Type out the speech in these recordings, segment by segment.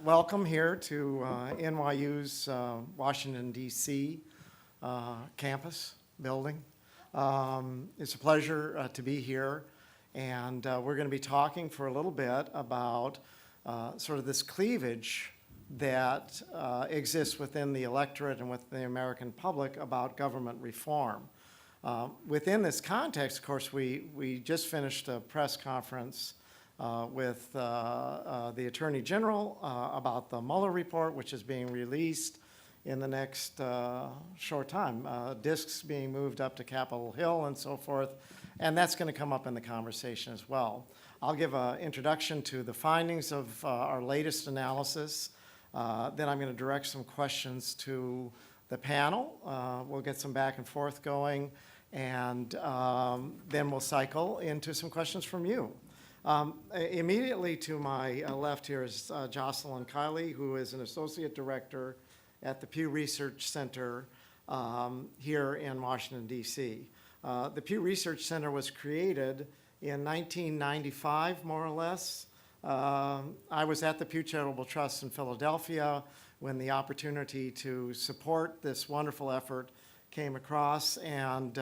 welcome here to NYU's Washington, D.C. Campus building. It's a pleasure to be here, and we're going to be talking for a little bit about sort of this cleavage that exists within the electorate and within the American public about government reform. Within this context, of course, we just finished a press conference with the Attorney General about the Mueller report, which is being released in the next short time. Discs being moved up to Capitol Hill and so forth, and that's going to come up in the conversation as well. I'll give an introduction to the findings of our latest analysis. Then I'm going to direct some questions to the panel. We'll get some back and forth going, and then we'll cycle into some questions from you. Immediately to my left here is Jocelyn Kiley, who is an associate director at the Pew Research Center here in Washington, D.C. The Pew Research Center was created in 1995, more or less. I was at the Pew Charitable Trust in Philadelphia when the opportunity to support this wonderful effort came across, and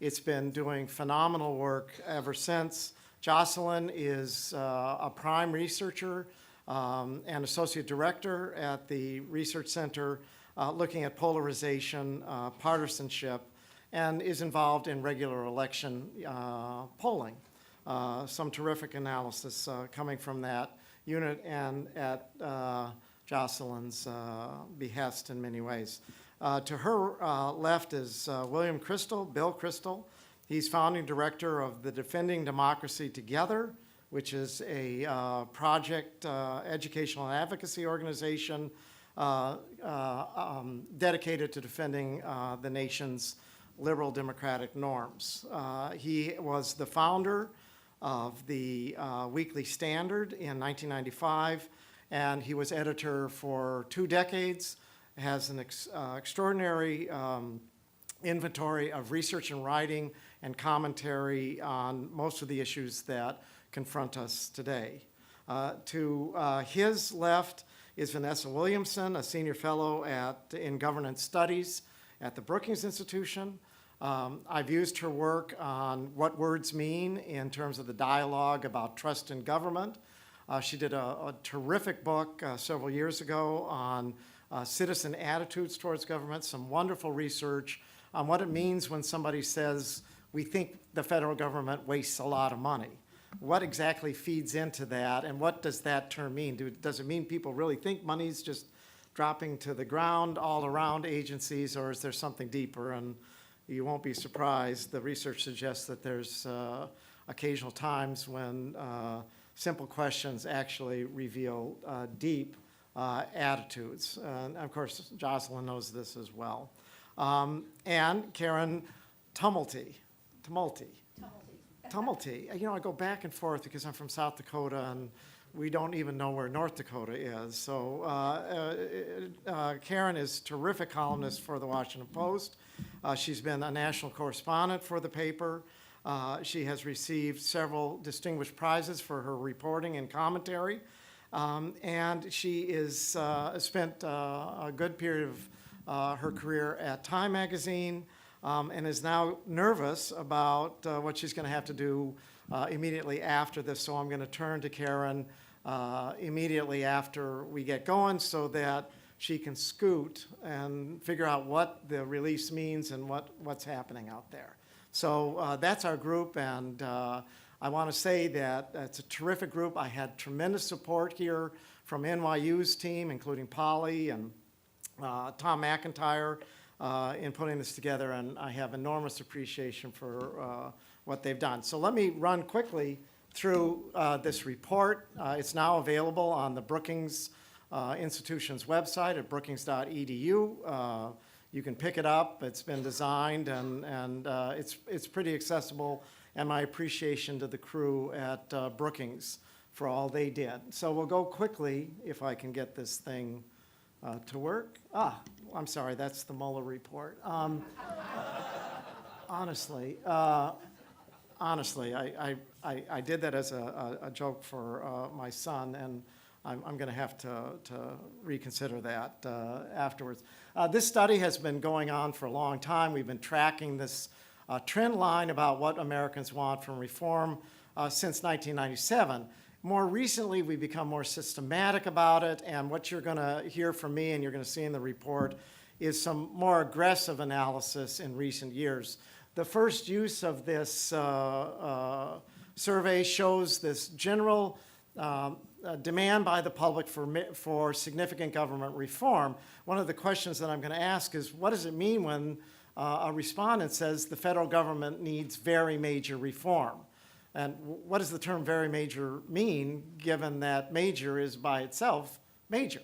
it's been doing phenomenal work ever since. Jocelyn is a prime researcher and associate director at the Research Center looking at polarization, partisanship, and is involved in regular election polling. Some terrific analysis coming from that unit and at Jocelyn's behest in many ways. To her left is Bill Kristol. He's founding director of the Defending Democracy Together, which is a project educational and advocacy organization dedicated to defending the nation's liberal democratic norms. He was the founder of the Weekly Standard in 1995, and he was editor for 2 decades, has an extraordinary inventory of research and writing and commentary on most of the issues that confront us today. To his left is Vanessa Williamson, a senior fellow in governance studies at the Brookings Institution. I've used her work on what words mean in terms of the dialogue about trust in government. She did a terrific book several years ago on citizen attitudes towards government, some wonderful research on what it means when somebody says, we think the federal government wastes a lot of money. What exactly feeds into that, and what does that term mean? Does it mean people really think money's just dropping to the ground all around agencies, or is there something deeper? And you won't be surprised, the research suggests that there's occasional times when simple questions actually reveal deep attitudes. And of course, Jocelyn knows this as well. And Karen Tumulty. You know, I go back and forth because I'm from South Dakota and we don't even know where North Dakota is. So Karen is a terrific columnist for the Washington Post. She's been a national correspondent for the paper. She has received several distinguished prizes for her reporting and commentary. And she is spent a good period of her career at Time magazine, and is now nervous about what she's going to have to do immediately after this. So I'm going to turn to Karen immediately after we get going so that she can scoot and figure out what the release means and what's happening out there. So that's our group, and I want to say that it's a terrific group. I had tremendous support here from NYU's team, including Polly and Tom McIntyre, in putting this together, and I have enormous appreciation for what they've done. So let me run quickly through this report. It's now available on the Brookings Institution's website at brookings.edu. You can pick it up. It's been designed, and it's pretty accessible, and my appreciation to the crew at Brookings for all they did. So we'll go quickly, if I can get this thing to work. I'm sorry, that's the Mueller report. Honestly, I did that as a joke for my son, and I'm going to have to reconsider that afterwards. This study has been going on for a long time. We've been tracking this trend line about what Americans want from reform since 1997. More recently, we've become more systematic about it, and what you're going to hear from me and you're going to see in the report is some more aggressive analysis in recent years. The first use of this survey shows this general demand by the public for significant government reform. One of the questions that I'm going to ask is, what does it mean when a respondent says the federal government needs very major reform? And what does the term very major mean, given that major is by itself major?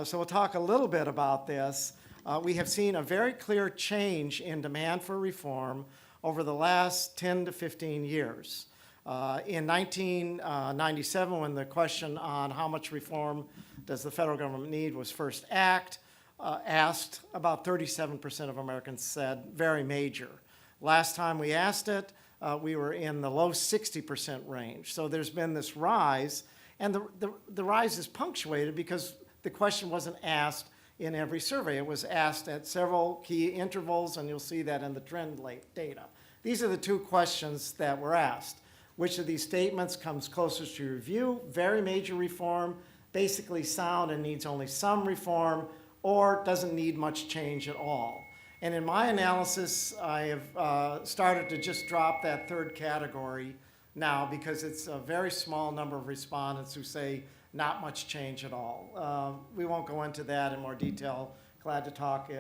So we'll talk a little bit about this. We have seen a very clear change in demand for reform over the last 10 to 15 years. In 1997, when the question on how much reform does the federal government need was first asked, about 37% of Americans said very major. Last time we asked it, we were in the low 60% range. So there's been this rise, and the rise is punctuated because the question wasn't asked in every survey. It was asked at several key intervals, and you'll see that in the trend data. These are the two questions that were asked. Which of these statements comes closest to your view? Very major reform, basically sound and needs only some reform, or doesn't need much change at all. And in my analysis, I have started to just drop that third category now because it's a very small number of respondents who say not much change at all. We won't go into that in more detail. Glad to talk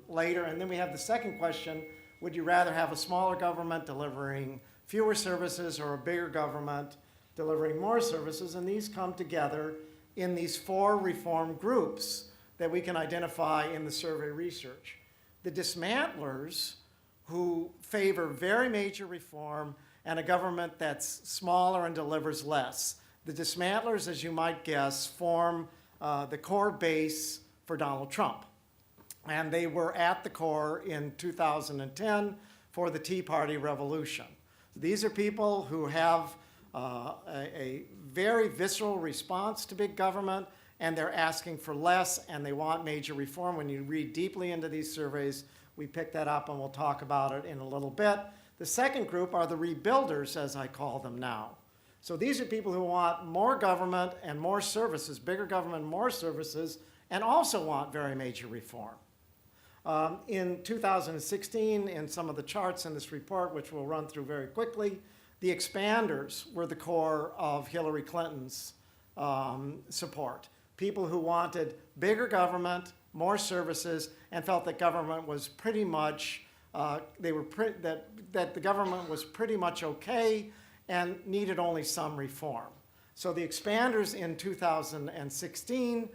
later. And then we have the second question, would you rather have a smaller government delivering fewer services or a bigger government delivering more services? And these come together in these four reform groups that we can identify in the survey research. The dismantlers, who favor very major reform and a government that's smaller and delivers less. The dismantlers, as you might guess, form the core base for Donald Trump. And they were at the core in 2010 for the Tea Party revolution. These are people who have a very visceral response to big government, and they're asking for less, and they want major reform. When you read deeply into these surveys, we pick that up, and we'll talk about it in a little bit. The second group are the rebuilders, as I call them now. So these are people who want more government and more services, bigger government, more services, and also want very major reform. In 2016, in some of the charts in this report, which we'll run through very quickly, the expanders were the core of Hillary Clinton's support. People who wanted bigger government, more services, and felt that government was pretty much, that the government was pretty much okay and needed only some reform. So the expanders in 2016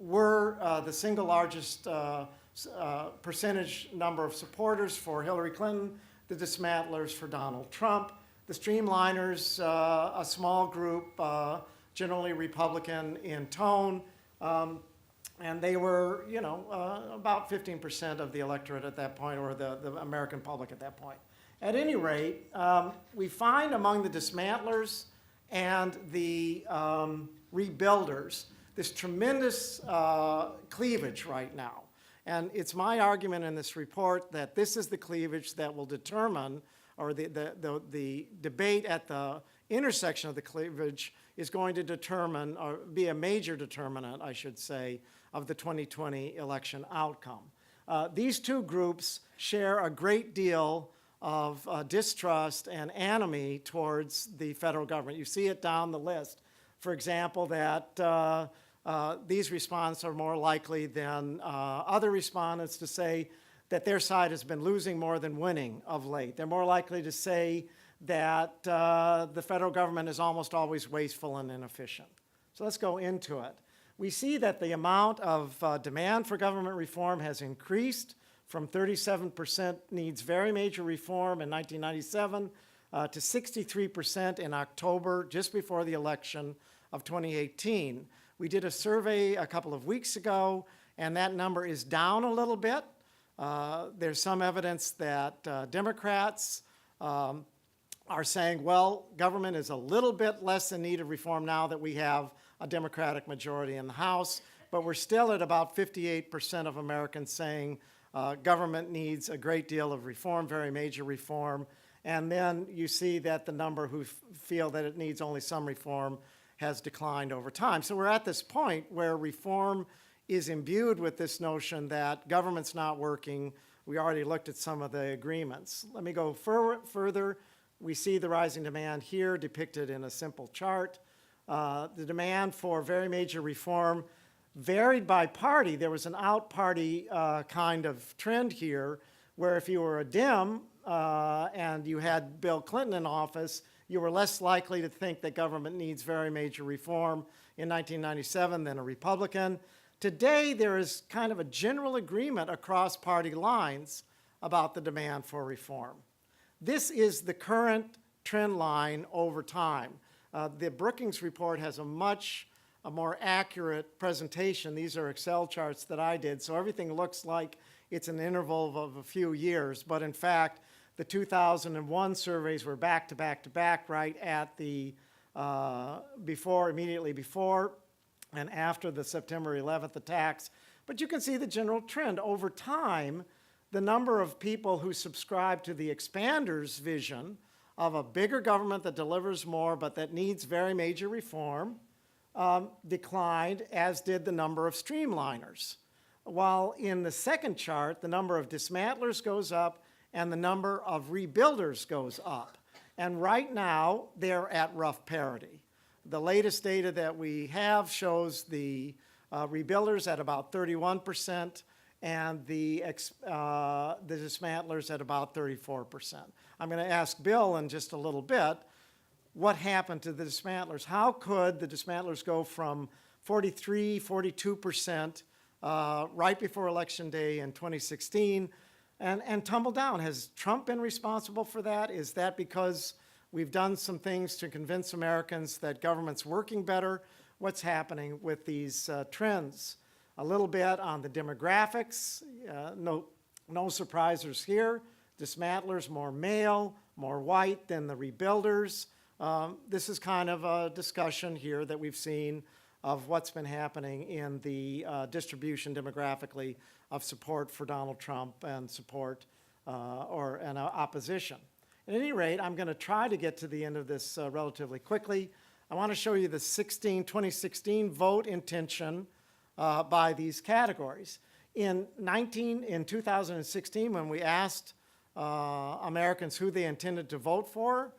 were the single largest percentage number of supporters for Hillary Clinton, the dismantlers for Donald Trump, the streamliners, a small group, generally Republican in tone, and they were, about 15% of the electorate at that point, or the American public at that point. At any rate, we find among the dismantlers and the rebuilders this tremendous cleavage right now. And it's my argument in this report that this is the cleavage that will determine, or the debate at the intersection of the cleavage is going to determine, or be a major determinant, I should say, of the 2020 election outcome. These two groups share a great deal of distrust and enemy towards the federal government. You see it down the list. For example, that these respondents are more likely than other respondents to say that their side has been losing more than winning of late. They're more likely to say that the federal government is almost always wasteful and inefficient. So let's go into it. We see that the amount of demand for government reform has increased from 37% needs very major reform in 1997 to 63% in October, just before the election of 2018. We did a survey a couple of weeks ago, and that number is down a little bit. There's some evidence that Democrats are saying, well, government is a little bit less in need of reform now that we have a Democratic majority in the House, but we're still at about 58% of Americans saying government needs a great deal of reform, very major reform. And then you see that the number who feel that it needs only some reform has declined over time. So we're at this point where reform is imbued with this notion that government's not working. We already looked at some of the agreements. Let me go further. We see the rising demand here depicted in a simple chart. The demand for very major reform varied by party. There was an out-party kind of trend here where if you were a Dem and you had Bill Clinton in office, you were less likely to think that government needs very major reform in 1997 than a Republican. Today, there is kind of a general agreement across party lines about the demand for reform. This is the current trend line over time. The Brookings report has a more accurate presentation. These are Excel charts that I did, so everything looks like it's an interval of a few years, but in fact, the 2001 surveys were back to back to back right at the immediately before and after the September 11th attacks. But you can see the general trend. Over time, the number of people who subscribe to the expander's vision of a bigger government that delivers more but that needs very major reform declined, as did the number of streamliners. While in the second chart, the number of dismantlers goes up and the number of rebuilders goes up. And right now, they're at rough parity. The latest data that we have shows the rebuilders at about 31% and the dismantlers at about 34%. I'm going to ask Bill in just a little bit what happened to the dismantlers. How could the dismantlers go from 43, 42% right before Election Day in 2016 and tumble down? Has Trump been responsible for that? Is that because we've done some things to convince Americans that government's working better? What's happening with these trends? A little bit on the demographics. No surprises here. Dismantlers more male, more white than the rebuilders. This is kind of a discussion here that we've seen of what's been happening in the distribution demographically of support for Donald Trump and support and opposition. At any rate, I'm going to try to get to the end of this relatively quickly. I want to show you the 2016 vote intention by these categories. In 2016, when we asked Americans who they intended to vote for,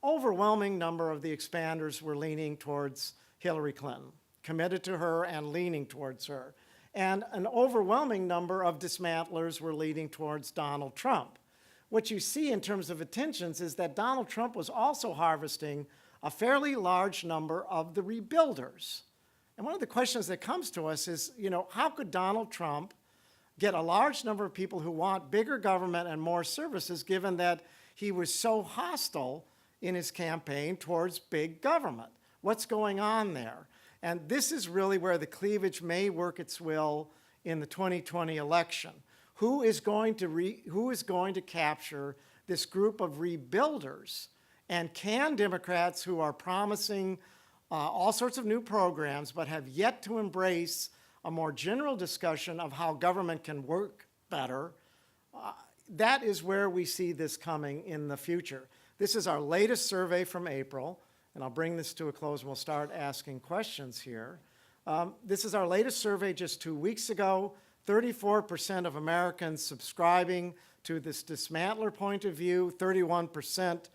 overwhelming number of the expanders were leaning towards Hillary Clinton, committed to her and leaning towards her. And an overwhelming number of dismantlers were leaning towards Donald Trump. What you see in terms of attentions is that Donald Trump was also harvesting a fairly large number of the rebuilders. And one of the questions that comes to us is, how could Donald Trump get a large number of people who want bigger government and more services, given that he was so hostile in his campaign towards big government? What's going on there? And this is really where the cleavage may work its will in the 2020 election. Who is going to capture this group of rebuilders? And can Democrats who are promising all sorts of new programs but have yet to embrace a more general discussion of how government can work better, that is where we see this coming in the future. This is our latest survey from April, and I'll bring this to a close and we'll start asking questions here. This is our latest survey just 2 weeks ago. 34% of Americans subscribing to this dismantler point of view, 31%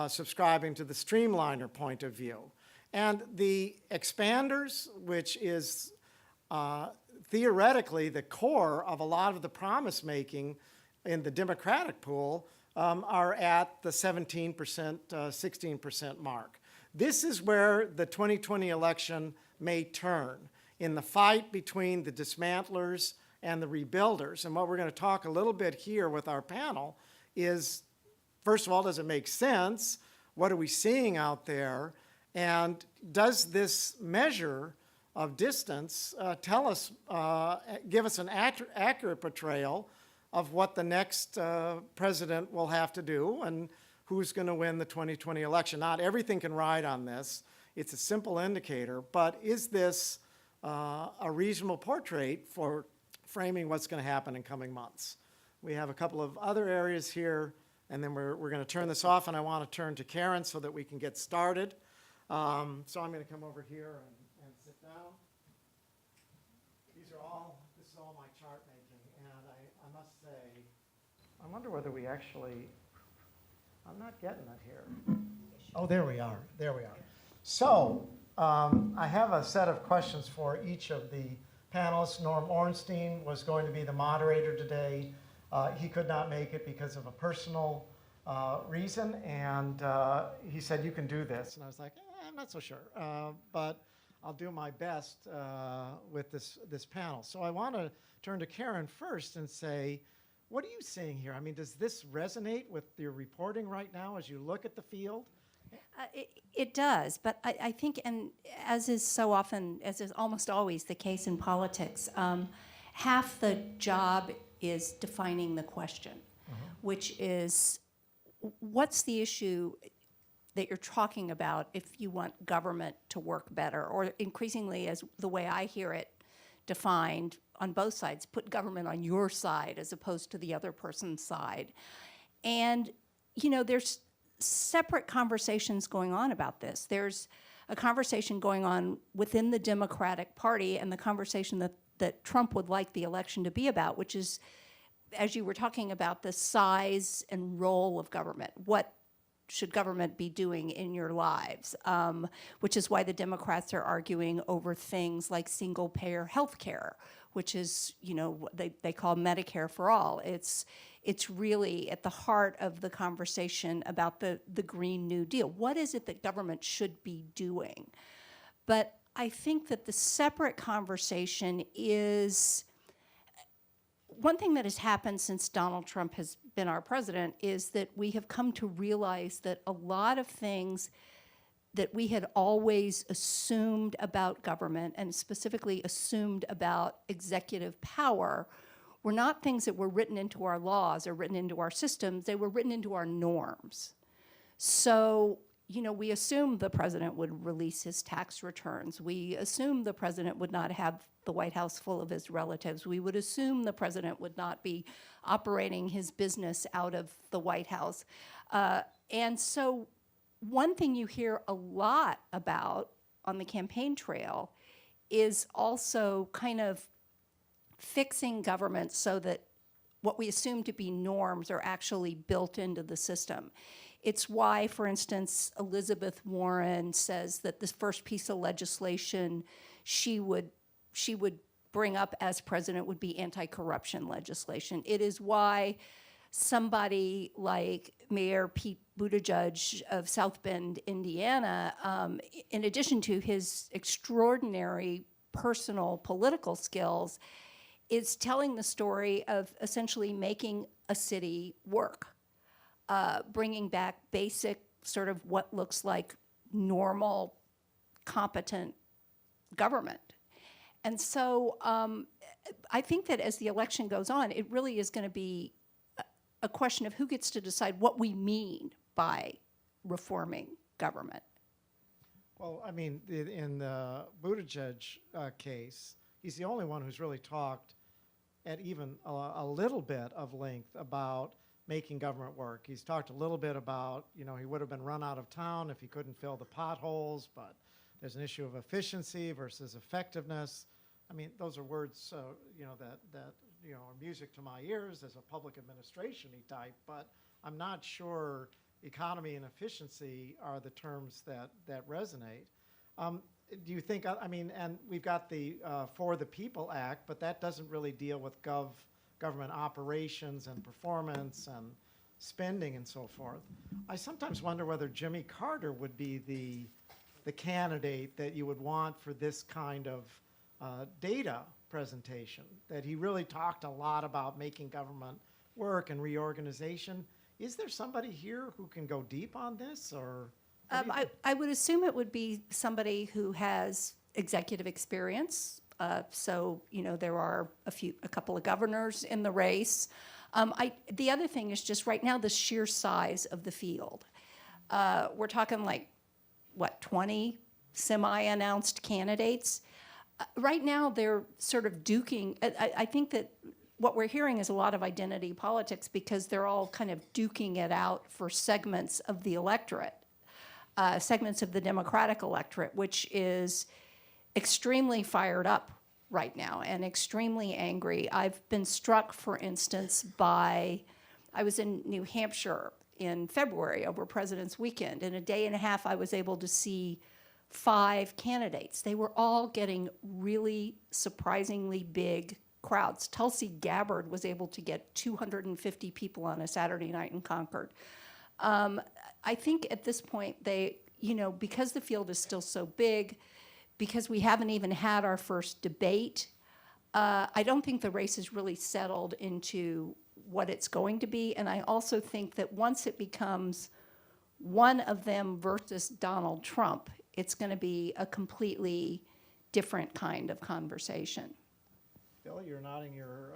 subscribing to the streamliner point of view. And the expanders, which is theoretically the core of a lot of the promise making in the Democratic pool, are at the 17%, 16% mark. This is where the 2020 election may turn, in the fight between the dismantlers and the rebuilders. And what we're going to talk a little bit here with our panel is, first of all, does it make sense? What are we seeing out there? And does this measure of distance tell us, give us an accurate portrayal of what the next president will have to do and who's going to win the 2020 election? Not everything can ride on this. it's a simple indicator, but is this a reasonable portrait for framing what's going to happen in coming months? We have a couple of other areas here, and then we're going to turn this off, and I want to turn to Karen so that we can get started. So I'm going to come over here and sit down. This is all my chart making, and I must say, I wonder whether we actually, I'm not getting it here. Oh, there we are. So I have a set of questions for each of the panelists. Norm Ornstein was going to be the moderator today. He could not make it because of a personal reason, and he said, you can do this. And I was like, I'm not so sure, but I'll do my best with this panel. So I want to turn to Karen first and say, what are you seeing here? I mean, does this resonate with your reporting right now as you look at the field? It does, but I think, and as is so often, as is almost always the case in politics, half the job is defining the question, which is, what's the issue that you're talking about if you want government to work better, or increasingly, as the way I hear it defined on both sides, put government on your side as opposed to the other person's side. And, there's separate conversations going on about this. There's a conversation going on within the Democratic Party, and the conversation that Trump would like the election to be about, which is, as you were talking about, the size and role of government. What should government be doing in your lives? Which is why the Democrats are arguing over things like single-payer health care, which is, they call Medicare for all. It's really at the heart of the conversation about the Green New Deal. What is it that government should be doing? But I think that the separate conversation is, one thing that has happened since Donald Trump has been our president is that we have come to realize that a lot of things that we had always assumed about government, and specifically assumed about executive power, were not things that were written into our laws or written into our systems. They were written into our norms. So, we assumed the president would release his tax returns. We assumed the president would not have the White House full of his relatives. We would assume the president would not be operating his business out of the White House. And so one thing you hear a lot about on the campaign trail is also kind of fixing government so that what we assume to be norms are actually built into the system. It's why, for instance, Elizabeth Warren says that this first piece of legislation she would bring up as president would be anti-corruption legislation. It is why somebody like Mayor Pete Buttigieg of South Bend, Indiana, in addition to his extraordinary personal political skills, is telling the story of essentially making a city work, bringing back basic sort of what looks like normal, competent government. And so I think that as the election goes on, it really is going to be a question of who gets to decide what we mean by reforming government. Well, I mean, in the Buttigieg case, he's the only one who's really talked at even a little bit of length about making government work. He's talked a little bit about, he would have been run out of town if he couldn't fill the potholes, but there's an issue of efficiency versus effectiveness. I mean, those are words, that are music to my ears as a public administration-y type, but I'm not sure economy and efficiency are the terms that resonate. Do you think, and we've got the For the People Act, but that doesn't really deal with government operations and performance and spending and so forth. I sometimes wonder whether Jimmy Carter would be the candidate that you would want for this kind of data presentation, that he really talked a lot about making government work and reorganization. Is there somebody here who can go deep on this, or? I would assume it would be somebody who has executive experience. So, there are a couple of governors in the race. The other thing is just right now the sheer size of the field. We're talking 20 semi-announced candidates. Right now, they're sort of duking. I think that what we're hearing is a lot of identity politics because they're all kind of duking it out for segments of the electorate, segments of the Democratic electorate, which is extremely fired up right now and extremely angry. I've been struck, for instance, I was in New Hampshire in February over President's Weekend. In a day and a half, I was able to see 5 candidates. They were all getting really surprisingly big crowds. Tulsi Gabbard was able to get 250 people on a Saturday night in Concord. I think at this point, because the field is still so big, because we haven't even had our first debate, I don't think the race is really settled into what it's going to be. And I also think that once it becomes one of them versus Donald Trump, it's going to be a completely different kind of conversation. Bill, you're nodding your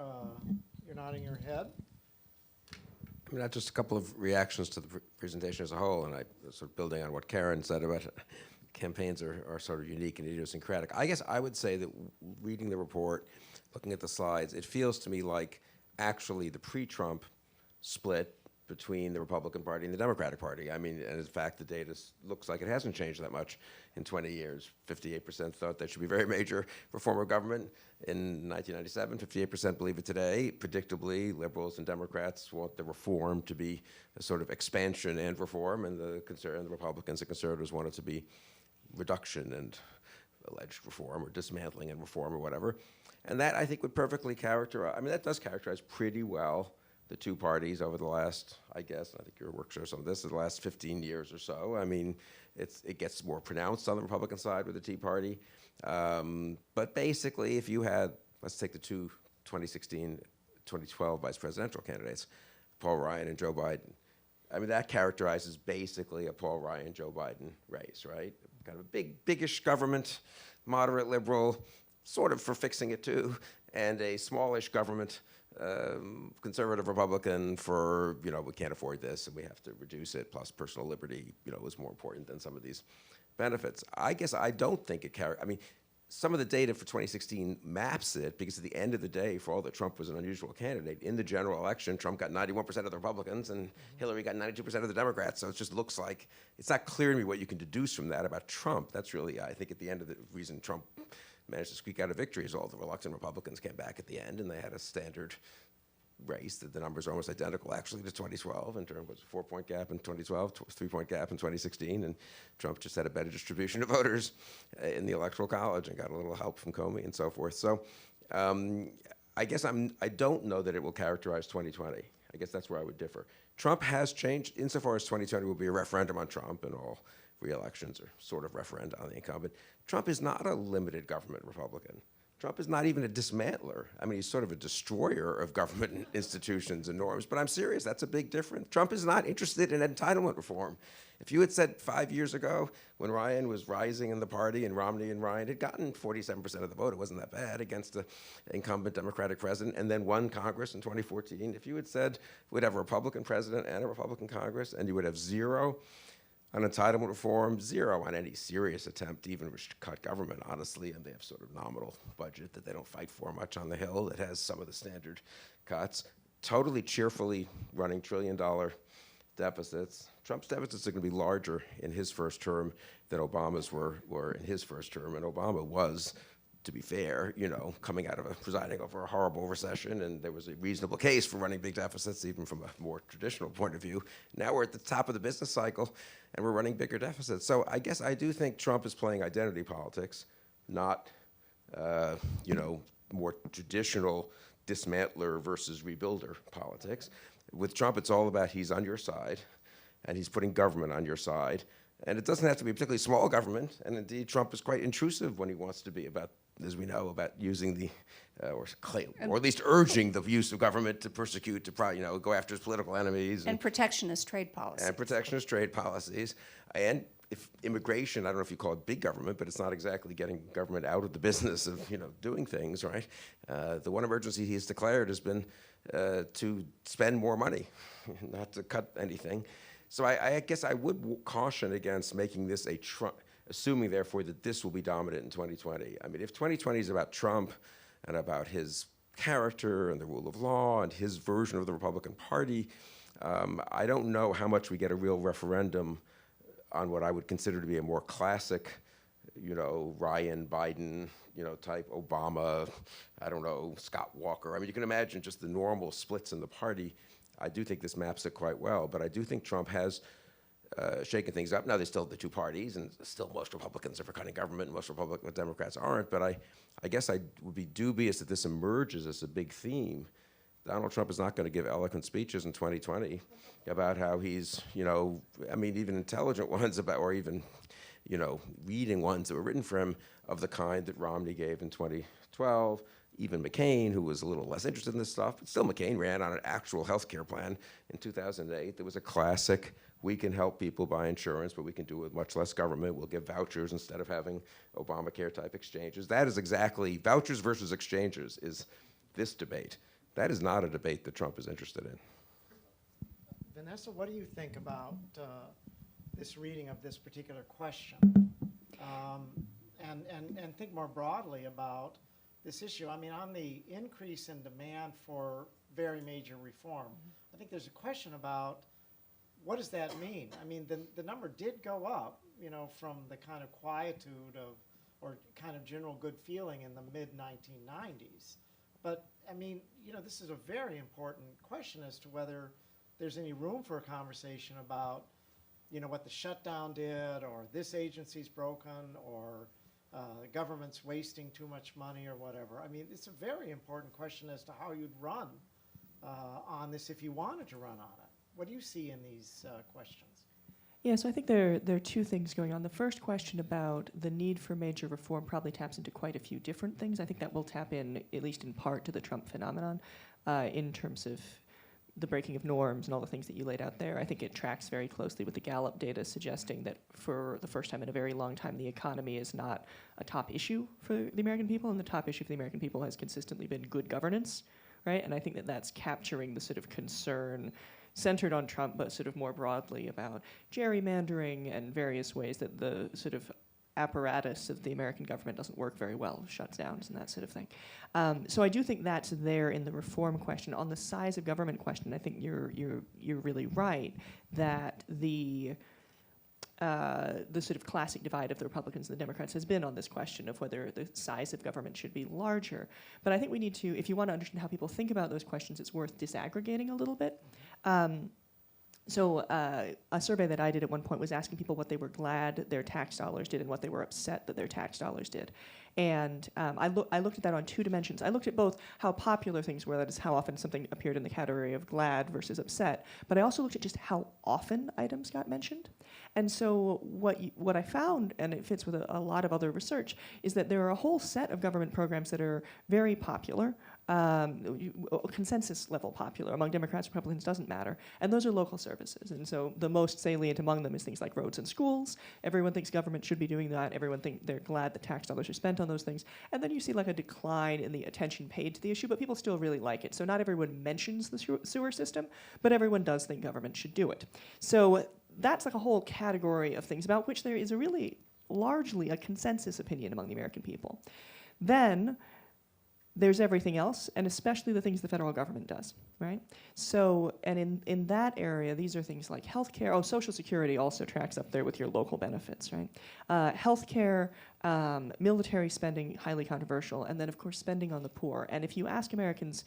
head. I mean, just a couple of reactions to the presentation as a whole, and I sort of building on what Karen said about campaigns are sort of unique and idiosyncratic. I guess I would say that reading the report, looking at the slides, it feels to me like actually the pre-Trump split between the Republican Party and the Democratic Party. I mean, and in fact, the data looks like it hasn't changed that much in 20 years. 58% thought there should be very major reform of government in 1997. 58% believe it today. Predictably, liberals and Democrats want the reform to be a sort of expansion and reform, and the Republicans and conservatives want it to be reduction and alleged reform or dismantling and reform or whatever. And that, I think, would perfectly characterize, I mean, that does characterize pretty well the two parties over the last, I guess, I think your work shows some of this, the last 15 years or so. I mean, it gets more pronounced on the Republican side with the Tea Party. But basically, if you had, let's take the two 2016, 2012 vice presidential candidates, Paul Ryan and Joe Biden. I mean, that characterizes basically a Paul Ryan, Joe Biden race, right? Kind of a biggish government, moderate liberal, sort of for fixing it too, and a smallish government, conservative Republican for, we can't afford this and we have to reduce it, plus personal liberty, is more important than some of these benefits. I guess I don't think it I mean, some of the data for 2016 maps it, because at the end of the day, for all that Trump was an unusual candidate, in the general election, Trump got 91% of the Republicans and Hillary got 92% of the Democrats. So it just looks like, it's not clear to me what you can deduce from that about Trump. That's really, I think, at the end of the reason Trump managed to squeak out a victory is all the reluctant Republicans came back at the end and they had a standard race that the numbers are almost identical actually to 2012 in terms of a 4-point gap in 2012, 3-point gap in 2016, and Trump just had a better distribution of voters in the Electoral College and got a little help from Comey and so forth. So I guess I don't know that it will characterize 2020. I guess that's where I would differ. Trump has changed insofar as 2020 will be a referendum on Trump and all re-elections are sort of referenda on the incumbent. Trump is not a limited government Republican. Trump is not even a dismantler. I mean, he's sort of a destroyer of government institutions and norms, but I'm serious, that's a big difference. Trump is not interested in entitlement reform. If you had said 5 years ago, when Ryan was rising in the party and Romney and Ryan had gotten 47% of the vote, it wasn't that bad against the incumbent Democratic president, and then won Congress in 2014, if you had said we'd have a Republican president and a Republican Congress, and you would have 0 on entitlement reform, 0 on any serious attempt to even cut government, honestly, and they have sort of nominal budget that they don't fight for much on the Hill that has some of the standard cuts, totally cheerfully running trillion-dollar deficits. Trump's deficits are going to be larger in his first term than Obama's were in his first term, and Obama was, to be fair, coming out of presiding over a horrible recession, and there was a reasonable case for running big deficits, even from a more traditional point of view. Now we're at the top of the business cycle, and we're running bigger deficits. So I guess I do think Trump is playing identity politics, not, more traditional dismantler versus rebuilder politics. With Trump, it's all about he's on your side, and he's putting government on your side. And it doesn't have to be a particularly small government, and indeed Trump is quite intrusive when he wants to be about, as we know, about using the, or at least urging the use of government to persecute, to go after his political enemies. And protectionist trade policies. And protectionist trade policies. And if immigration, I don't know if you call it big government, but it's not exactly getting government out of the business of, doing things, right? The one emergency he's declared has been to spend more money, not to cut anything. So I guess I would caution against making this assuming, therefore, that this will be dominant in 2020. I mean, if 2020 is about Trump and about his character and the rule of law and his version of the Republican Party, I don't know how much we get a real referendum on what I would consider to be a more classic, Ryan, Biden, type, Obama, I don't know, Scott Walker. I mean, you can imagine just the normal splits in the party. I do think this maps it quite well, but I do think Trump has shaken things up. Now, there's still the two parties, and still most Republicans are for cutting government, and most Democrats aren't, but I guess I would be dubious that this emerges as a big theme. Donald Trump is not going to give eloquent speeches in 2020 about how he's, even intelligent ones about, or even, reading ones that were written for him of the kind that Romney gave in 2012. Even McCain, who was a little less interested in this stuff, but still McCain ran on an actual health care plan in 2008. There was a classic, we can help people buy insurance, but we can do it with much less government. We'll give vouchers instead of having Obamacare-type exchanges. That is exactly, vouchers versus exchanges is this debate. That is not a debate that Trump is interested in. Vanessa, what do you think about this reading of this particular question? And think more broadly about this issue. I mean, on the increase in demand for very major reform, I think there's a question about what does that mean? I mean, the number did go up, from the kind of quietude of, or kind of general good feeling in the mid-1990s. But, I mean, this is a very important question as to whether there's any room for a conversation about, what the shutdown did, or this agency's broken, or the government's wasting too much money, or whatever. I mean, it's a very important question as to how you'd run on this if you wanted to run on it. What do you see in these questions? Yeah, so I think there are two things going on. The first question about the need for major reform probably taps into quite a few different things. I think that will tap in, at least in part, to the Trump phenomenon in terms of the breaking of norms and all the things that you laid out there. I think it tracks very closely with the Gallup data suggesting that for the first time in a very long time, the economy is not a top issue for the American people, and the top issue for the American people has consistently been good governance, right? And I think that that's capturing the sort of concern centered on Trump, but sort of more broadly about gerrymandering and various ways that the sort of apparatus of the American government doesn't work very well, shutdowns and that sort of thing. So I do think that's there in the reform question. On the size of government question, I think you're really right that the sort of classic divide of the Republicans and the Democrats has been on this question of whether the size of government should be larger. But I think we need to, if you want to understand how people think about those questions, it's worth disaggregating a little bit. So a survey that I did at one point was asking people what they were glad their tax dollars did and what they were upset that their tax dollars did. And I looked at that on two dimensions. I looked at both how popular things were, that is how often something appeared in the category of glad versus upset, but I also looked at just how often items got mentioned. And so what I found, and it fits with a lot of other research, is that there are a whole set of government programs that are very popular, consensus level popular among Democrats, Republicans, doesn't matter, and those are local services. And so the most salient among them is things like roads and schools. Everyone thinks government should be doing that. Everyone thinks they're glad that tax dollars are spent on those things. And then you see like a decline in the attention paid to the issue, but people still really like it. So not everyone mentions the sewer system, but everyone does think government should do it. So that's like a whole category of things about which there is a really largely a consensus opinion among the American people. Then there's everything else, and especially the things the federal government does, right? So, and in that area, these are things like healthcare. Oh, Social Security also tracks up there with your local benefits, right? Healthcare, military spending, highly controversial, and then, of course, spending on the poor. And if you ask Americans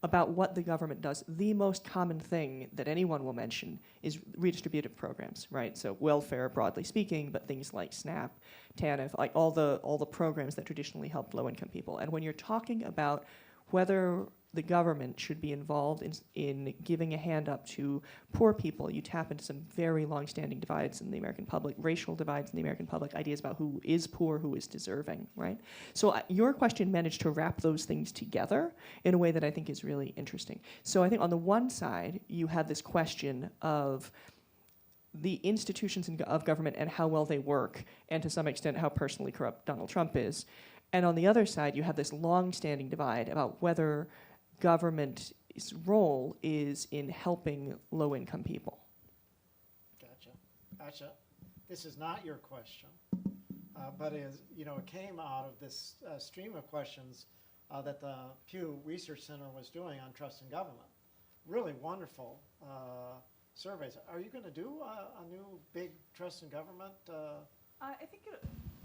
about what the government does, the most common thing that anyone will mention is redistributive programs, right? So welfare, broadly speaking, but things like SNAP, TANF, like all the programs that traditionally helped low-income people. And when you're talking about whether the government should be involved in giving a hand up to poor people, you tap into some very long-standing divides in the American public, racial divides in the American public, ideas about who is poor, who is deserving, right? So your question managed to wrap those things together in a way that I think is really interesting. So I think on the one side, you have this question of the institutions of government and how well they work, and to some extent how personally corrupt Donald Trump is. And on the other side, you have this long-standing divide about whether government's role is in helping low-income people. Gotcha. This is not your question. but it came out of this stream of questions that the Pew Research Center was doing on trust in government. Really wonderful surveys. Are you going to do a new big trust in government? I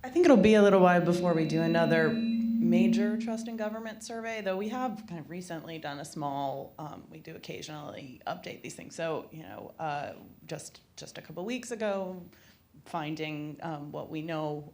think it'll be a little while before we do another major trust in government survey, though we have kind of recently done a small, we do occasionally update these things. So, just a couple weeks ago, finding what we know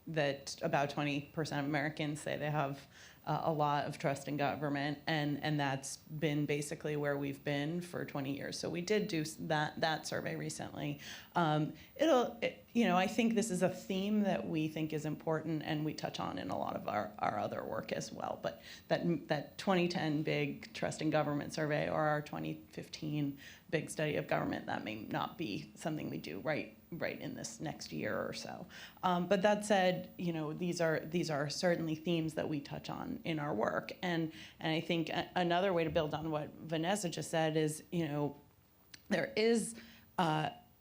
that about 20% of Americans say they have a lot of trust in government, and that's been basically where we've been for 20 years. So we did do that survey recently. I think this is a theme that we think is important, and we touch on in a lot of our other work as well. But that 2010 big trust in government survey, or our 2015 big study of government, that may not be something we do right in this next year or so. But that said, these are certainly themes that we touch on in our work. And I think another way to build on what Vanessa just said is,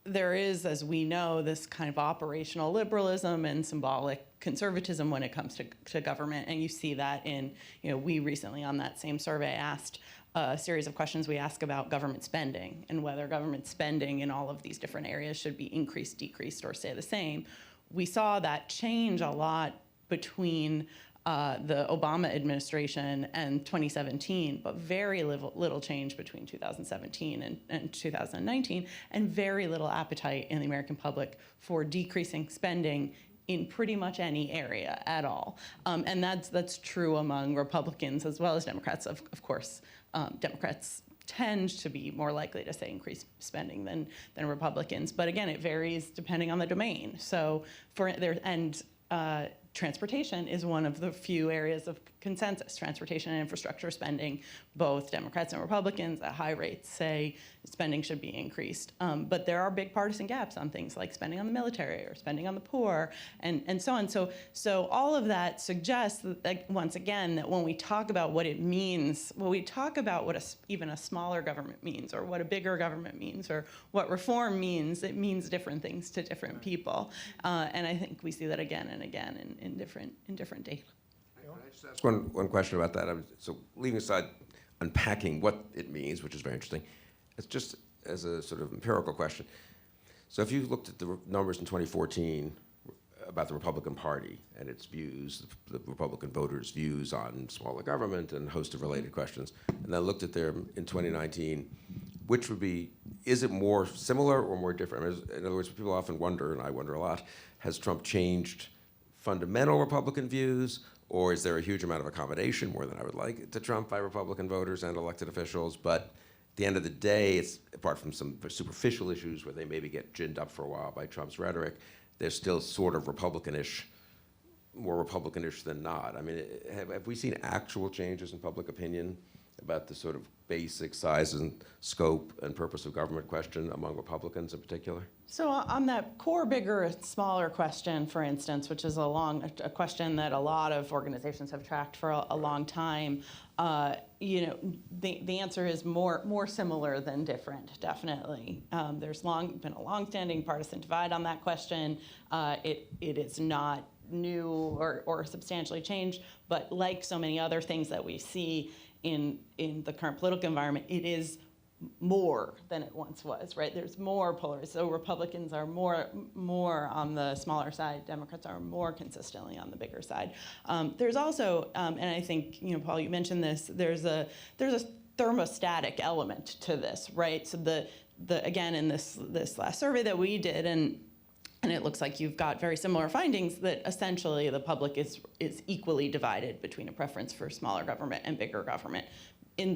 there is, as we know, this kind of operational liberalism and symbolic conservatism when it comes to government. And you see that in, we recently on that same survey asked a series of questions we ask about government spending and whether government spending in all of these different areas should be increased, decreased, or stay the same. We saw that change a lot between the Obama administration and 2017, but very little change between 2017 and 2019, and very little appetite in the American public for decreasing spending in pretty much any area at all. And that's true among Republicans as well as Democrats. Of course, Democrats tend to be more likely to say increase spending than Republicans. But again, it varies depending on the domain. So transportation is one of the few areas of consensus. Transportation and infrastructure spending, both Democrats and Republicans at high rates say spending should be increased. But there are big partisan gaps on things like spending on the military or spending on the poor and so on. So all of that suggests that, once again, that when we talk about what it means, when we talk about what even a smaller government means, or what a bigger government means, or what reform means, it means different things to different people. And I think we see that again and again in different data. Can I just ask one question about that? So leaving aside unpacking what it means, which is very interesting, it's just as a sort of empirical question. So if you looked at the numbers in 2014 about the Republican Party and its views, the Republican voters' views on smaller government and a host of related questions, and then looked at them in 2019, is it more similar or more different? In other words, people often wonder, and I wonder a lot, has Trump changed fundamental Republican views, or is there a huge amount of accommodation, more than I would like, to Trump by Republican voters and elected officials? But at the end of the day, it's, apart from some superficial issues where they maybe get ginned up for a while by Trump's rhetoric, they're still sort of Republicanish, more Republicanish than not. I mean, have we seen actual changes in public opinion about the sort of basic size and scope and purpose of government question among Republicans in particular? So on that core, bigger, smaller question, for instance, which is a question that a lot of organizations have tracked for a long time, the answer is more similar than different, definitely. There's been a long-standing partisan divide on that question. It is not new or substantially changed, but like so many other things that we see in the current political environment, it is more than it once was, right? There's more polarization. So Republicans are more on the smaller side. Democrats are more consistently on the bigger side. There's also, and I think, Paul, you mentioned this, there's a thermostatic element to this, right? So again, in this last survey that we did, and it looks like you've got very similar findings, that essentially the public is equally divided between a preference for smaller government and bigger government.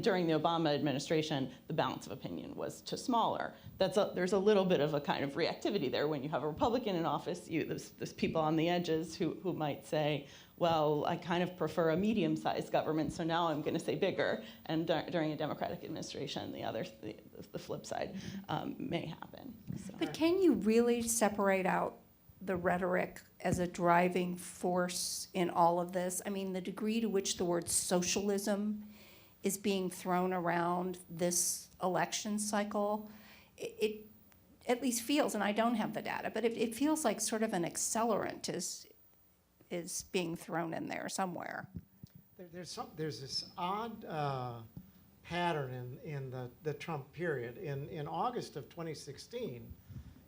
During the Obama administration, the balance of opinion was to smaller. There's a little bit of a kind of reactivity there when you have a Republican in office. There's people on the edges who might say, well, I kind of prefer a medium-sized government, so now I'm going to say bigger. And during a Democratic administration, the flip side may happen. So. But can you really separate out the rhetoric as a driving force in all of this? I mean, the degree to which the word socialism is being thrown around this election cycle, it at least feels, and I don't have the data, but it feels like sort of an accelerant is being thrown in there somewhere. There's this odd pattern in the Trump period. In August of 2016,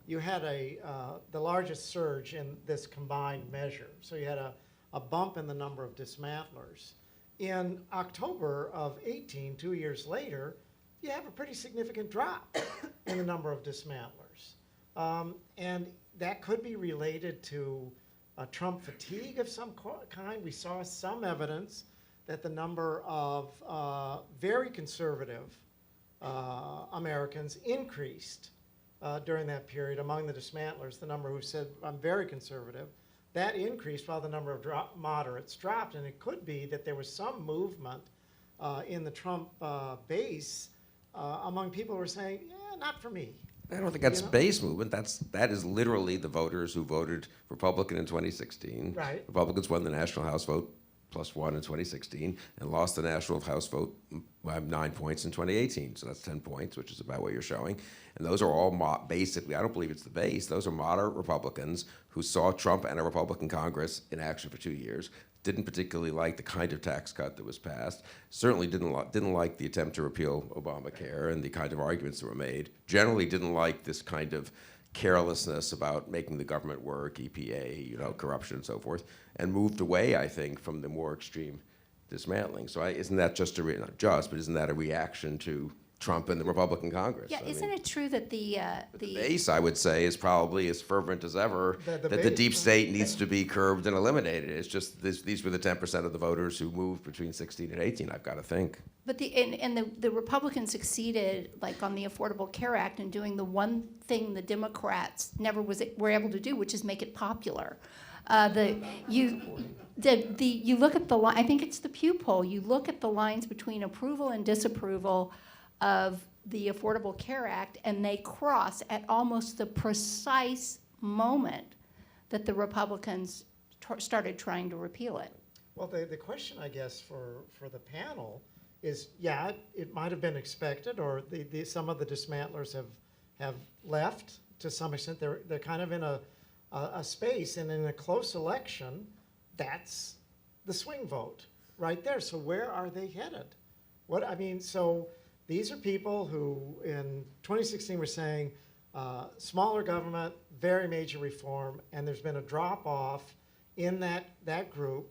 you had the largest surge in this combined measure. So you had a bump in the number of dismantlers. In October of 18, 2 years later, you have a pretty significant drop in the number of dismantlers. And that could be related to Trump fatigue of some kind. We saw some evidence that the number of very conservative Americans increased during that period among the dismantlers, the number who said, I'm very conservative. That increased while the number of moderates dropped, and it could be that there was some movement in the Trump base among people who were saying, yeah, not for me. I don't think that's base movement. That is literally the voters who voted Republican in 2016. Right. Republicans won the national House vote +1 in 2016 and lost the national House vote by 9 points in 2018. So that's 10 points, which is about what you're showing. And those are all basically, I don't believe it's the base, those are moderate Republicans who saw Trump and a Republican Congress in action for 2 years, didn't particularly like the kind of tax cut that was passed, certainly didn't like the attempt to repeal Obamacare and the kind of arguments that were made, generally didn't like this kind of carelessness about making the government work, EPA, corruption and so forth, and moved away, I think, from the more extreme dismantling. So isn't that not just, but isn't that a reaction to Trump and the Republican Congress? Yeah, isn't it true that the base, I would say, is probably as fervent as ever The that the deep state needs to be curbed and eliminated. It's just these were the 10% of the voters who moved between 16 and 18, I've got to think. But the Republicans succeeded, like on the Affordable Care Act, in doing the one thing the Democrats never were able to do, which is make it popular. You look at the line. I think it's the Pew poll. You look at the lines between approval and disapproval of the Affordable Care Act, and they cross at almost the precise moment that the Republicans started trying to repeal it. Well, the question, I guess, for the panel is, yeah, it might have been expected, or some of the dismantlers have left to some extent. They're kind of in a space, and in a close election, that's the swing vote right there. So where are they headed? So these are people who in 2016 were saying smaller government, very major reform, and there's been a drop off in that group.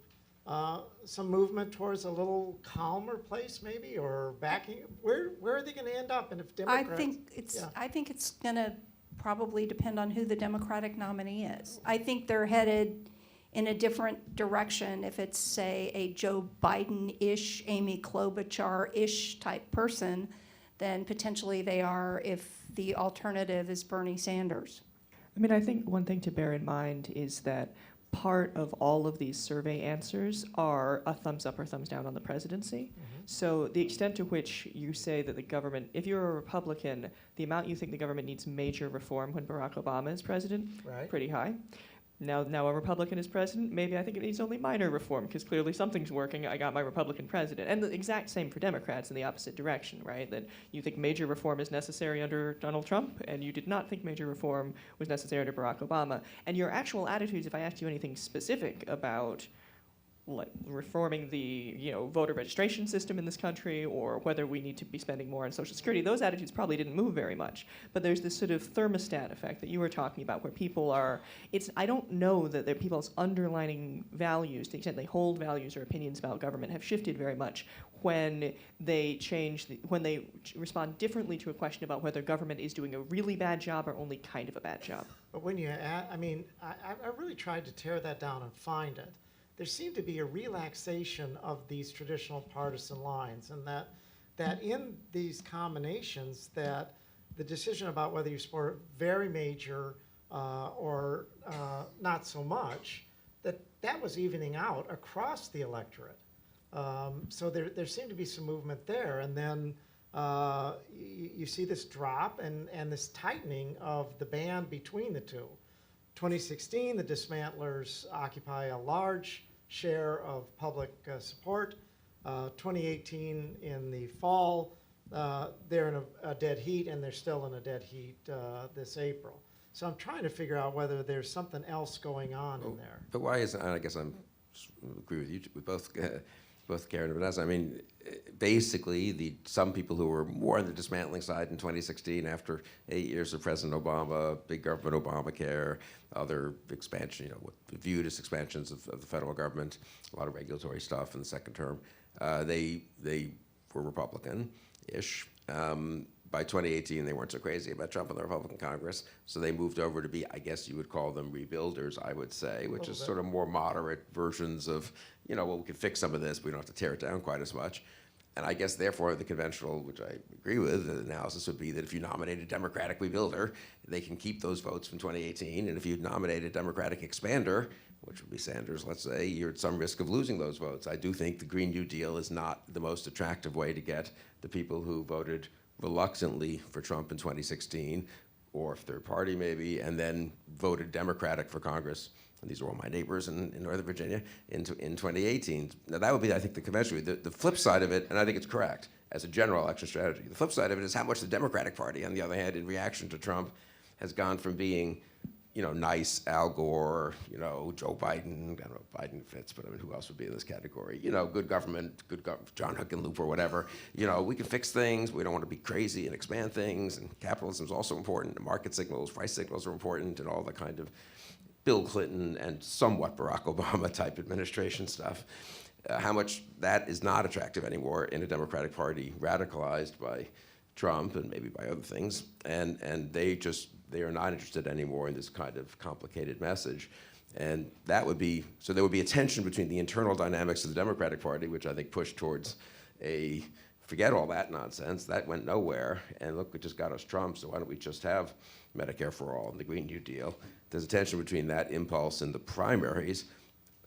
Some movement towards a little calmer place, maybe, or backing. Where are they going to end up? And if Democrats, I think it's going to probably depend on who the Democratic nominee is. I think they're headed in a different direction if it's, say, a Joe Biden-ish, Amy Klobuchar-ish type person than potentially they are if the alternative is Bernie Sanders. I mean, I think one thing to bear in mind is that part of all of these survey answers are a thumbs up or thumbs down on the presidency. Mm-hmm. So the extent to which you say that the government, if you're a Republican, the amount you think the government needs major reform when Barack Obama is president, right, pretty high. Now a Republican is president, maybe I think it needs only minor reform because clearly something's working, I got my Republican president. And the exact same for Democrats in the opposite direction, right? That you think major reform is necessary under Donald Trump, and you did not think major reform was necessary under Barack Obama. And your actual attitudes, if I asked you anything specific about like reforming the voter registration system in this country, or whether we need to be spending more on Social Security, those attitudes probably didn't move very much. But there's this sort of thermostat effect that you were talking about, where people are. I don't know that people's underlying values, to the extent they hold values or opinions about government, have shifted very much when they respond differently to a question about whether government is doing a really bad job or only kind of a bad job. But when you add, I really tried to tear that down and find it. There seemed to be a relaxation of these traditional partisan lines, and that in these combinations, that the decision about whether you support very major or not so much, that was evening out across the electorate. So there seemed to be some movement there, and then you see this drop and this tightening of the band between the two. 2016, the dismantlers occupy a large share of public support. 2018, in the fall, they're in a dead heat, and they're still in a dead heat this April. So I'm trying to figure out whether there's something else going on in there. But why is, I guess I'm agree with you, with both Karen and Vanessa. I mean, basically, some people who were more on the dismantling side in 2016 after 8 years of President Obama, big government Obamacare, other expansion, what viewed as expansions of the federal government, a lot of regulatory stuff in the second term, they were Republican-ish. By 2018, they weren't so crazy about Trump and the Republican Congress, so they moved over to be, I guess you would call them rebuilders, I would say, which is sort of more moderate versions of, well, we can fix some of this, but we don't have to tear it down quite as much. And I guess, therefore, the conventional, which I agree with, the analysis would be that if you nominate a Democratic rebuilder, they can keep those votes from 2018, and if you nominate a Democratic expander, which would be Sanders, let's say, you're at some risk of losing those votes. I do think the Green New Deal is not the most attractive way to get the people who voted reluctantly for Trump in 2016, or third party maybe, and then voted Democratic for Congress, and these are all my neighbors in Northern Virginia, in 2018. Now that would be, I think, the conventional. The flip side of it, and I think it's correct, as a general election strategy, the flip side of it is how much the Democratic Party, on the other hand, in reaction to Trump, has gone from being nice Al Gore, Joe Biden, I don't know if Biden fits, but I mean, who else would be in this category? Good government, John Hickenlooper or whatever. We can fix things, we don't want to be crazy and expand things, and capitalism is also important, and market signals, price signals are important, and all the kind of Bill Clinton and somewhat Barack Obama type administration stuff. How much that is not attractive anymore in a Democratic Party radicalized by Trump and maybe by other things, and they are not interested anymore in this kind of complicated message. And that would be, so there would be a tension between the internal dynamics of the Democratic Party, which I think pushed towards forget all that nonsense, that went nowhere, and look, it just got us Trump, so why don't we just have Medicare for all and the Green New Deal? There's a tension between that impulse in the primaries.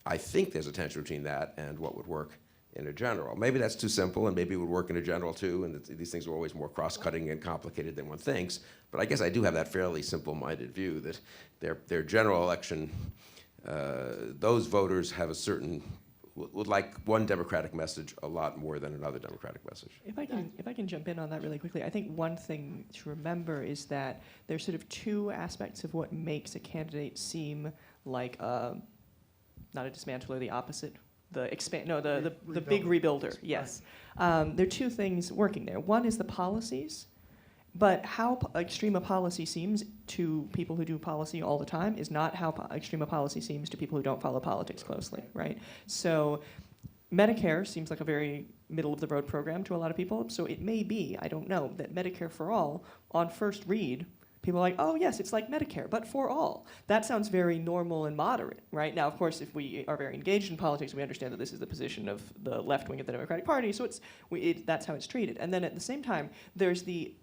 I think there's a tension between that and what would work in a general. Maybe that's too simple, and maybe it would work in a general too, and these things are always more cross-cutting and complicated than one thinks. But I guess I do have that fairly simple-minded view that their general election, those voters have a certain, would like one Democratic message a lot more than another Democratic message. If I can jump in on that really quickly, I think one thing to remember is that there's sort of two aspects of what makes a candidate seem like not a dismantler, the opposite. The big rebuilder, yes. There are two things working there. One is the policies, but how extreme a policy seems to people who do policy all the time is not how extreme a policy seems to people who don't follow politics closely, right? So Medicare seems like a very middle-of-the-road program to a lot of people, so it may be, I don't know, that Medicare for all, on first read, people are like, oh yes, it's like Medicare, but for all. That sounds very normal and moderate, right? Now, of course, if we are very engaged in politics, we understand that this is the position of the left wing of the Democratic Party, so that's how it's treated. And then at the same time, there's the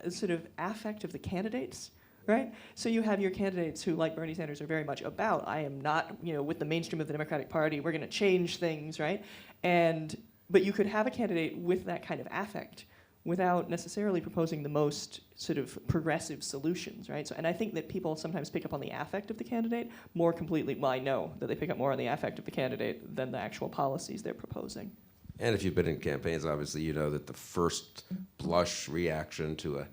sort of affect of the candidates, right? So you have your candidates who, like Bernie Sanders, are very much about, I am not, with the mainstream of the Democratic Party, we're gonna change things, right? But you could have a candidate with that kind of affect without necessarily proposing the most sort of progressive solutions, right? So, and I think that people sometimes pick up on the affect of the candidate more completely. Well, I know that they pick up more on the affect of the candidate than the actual policies they're proposing. And if you've been in campaigns, obviously you know that the first blush reaction to a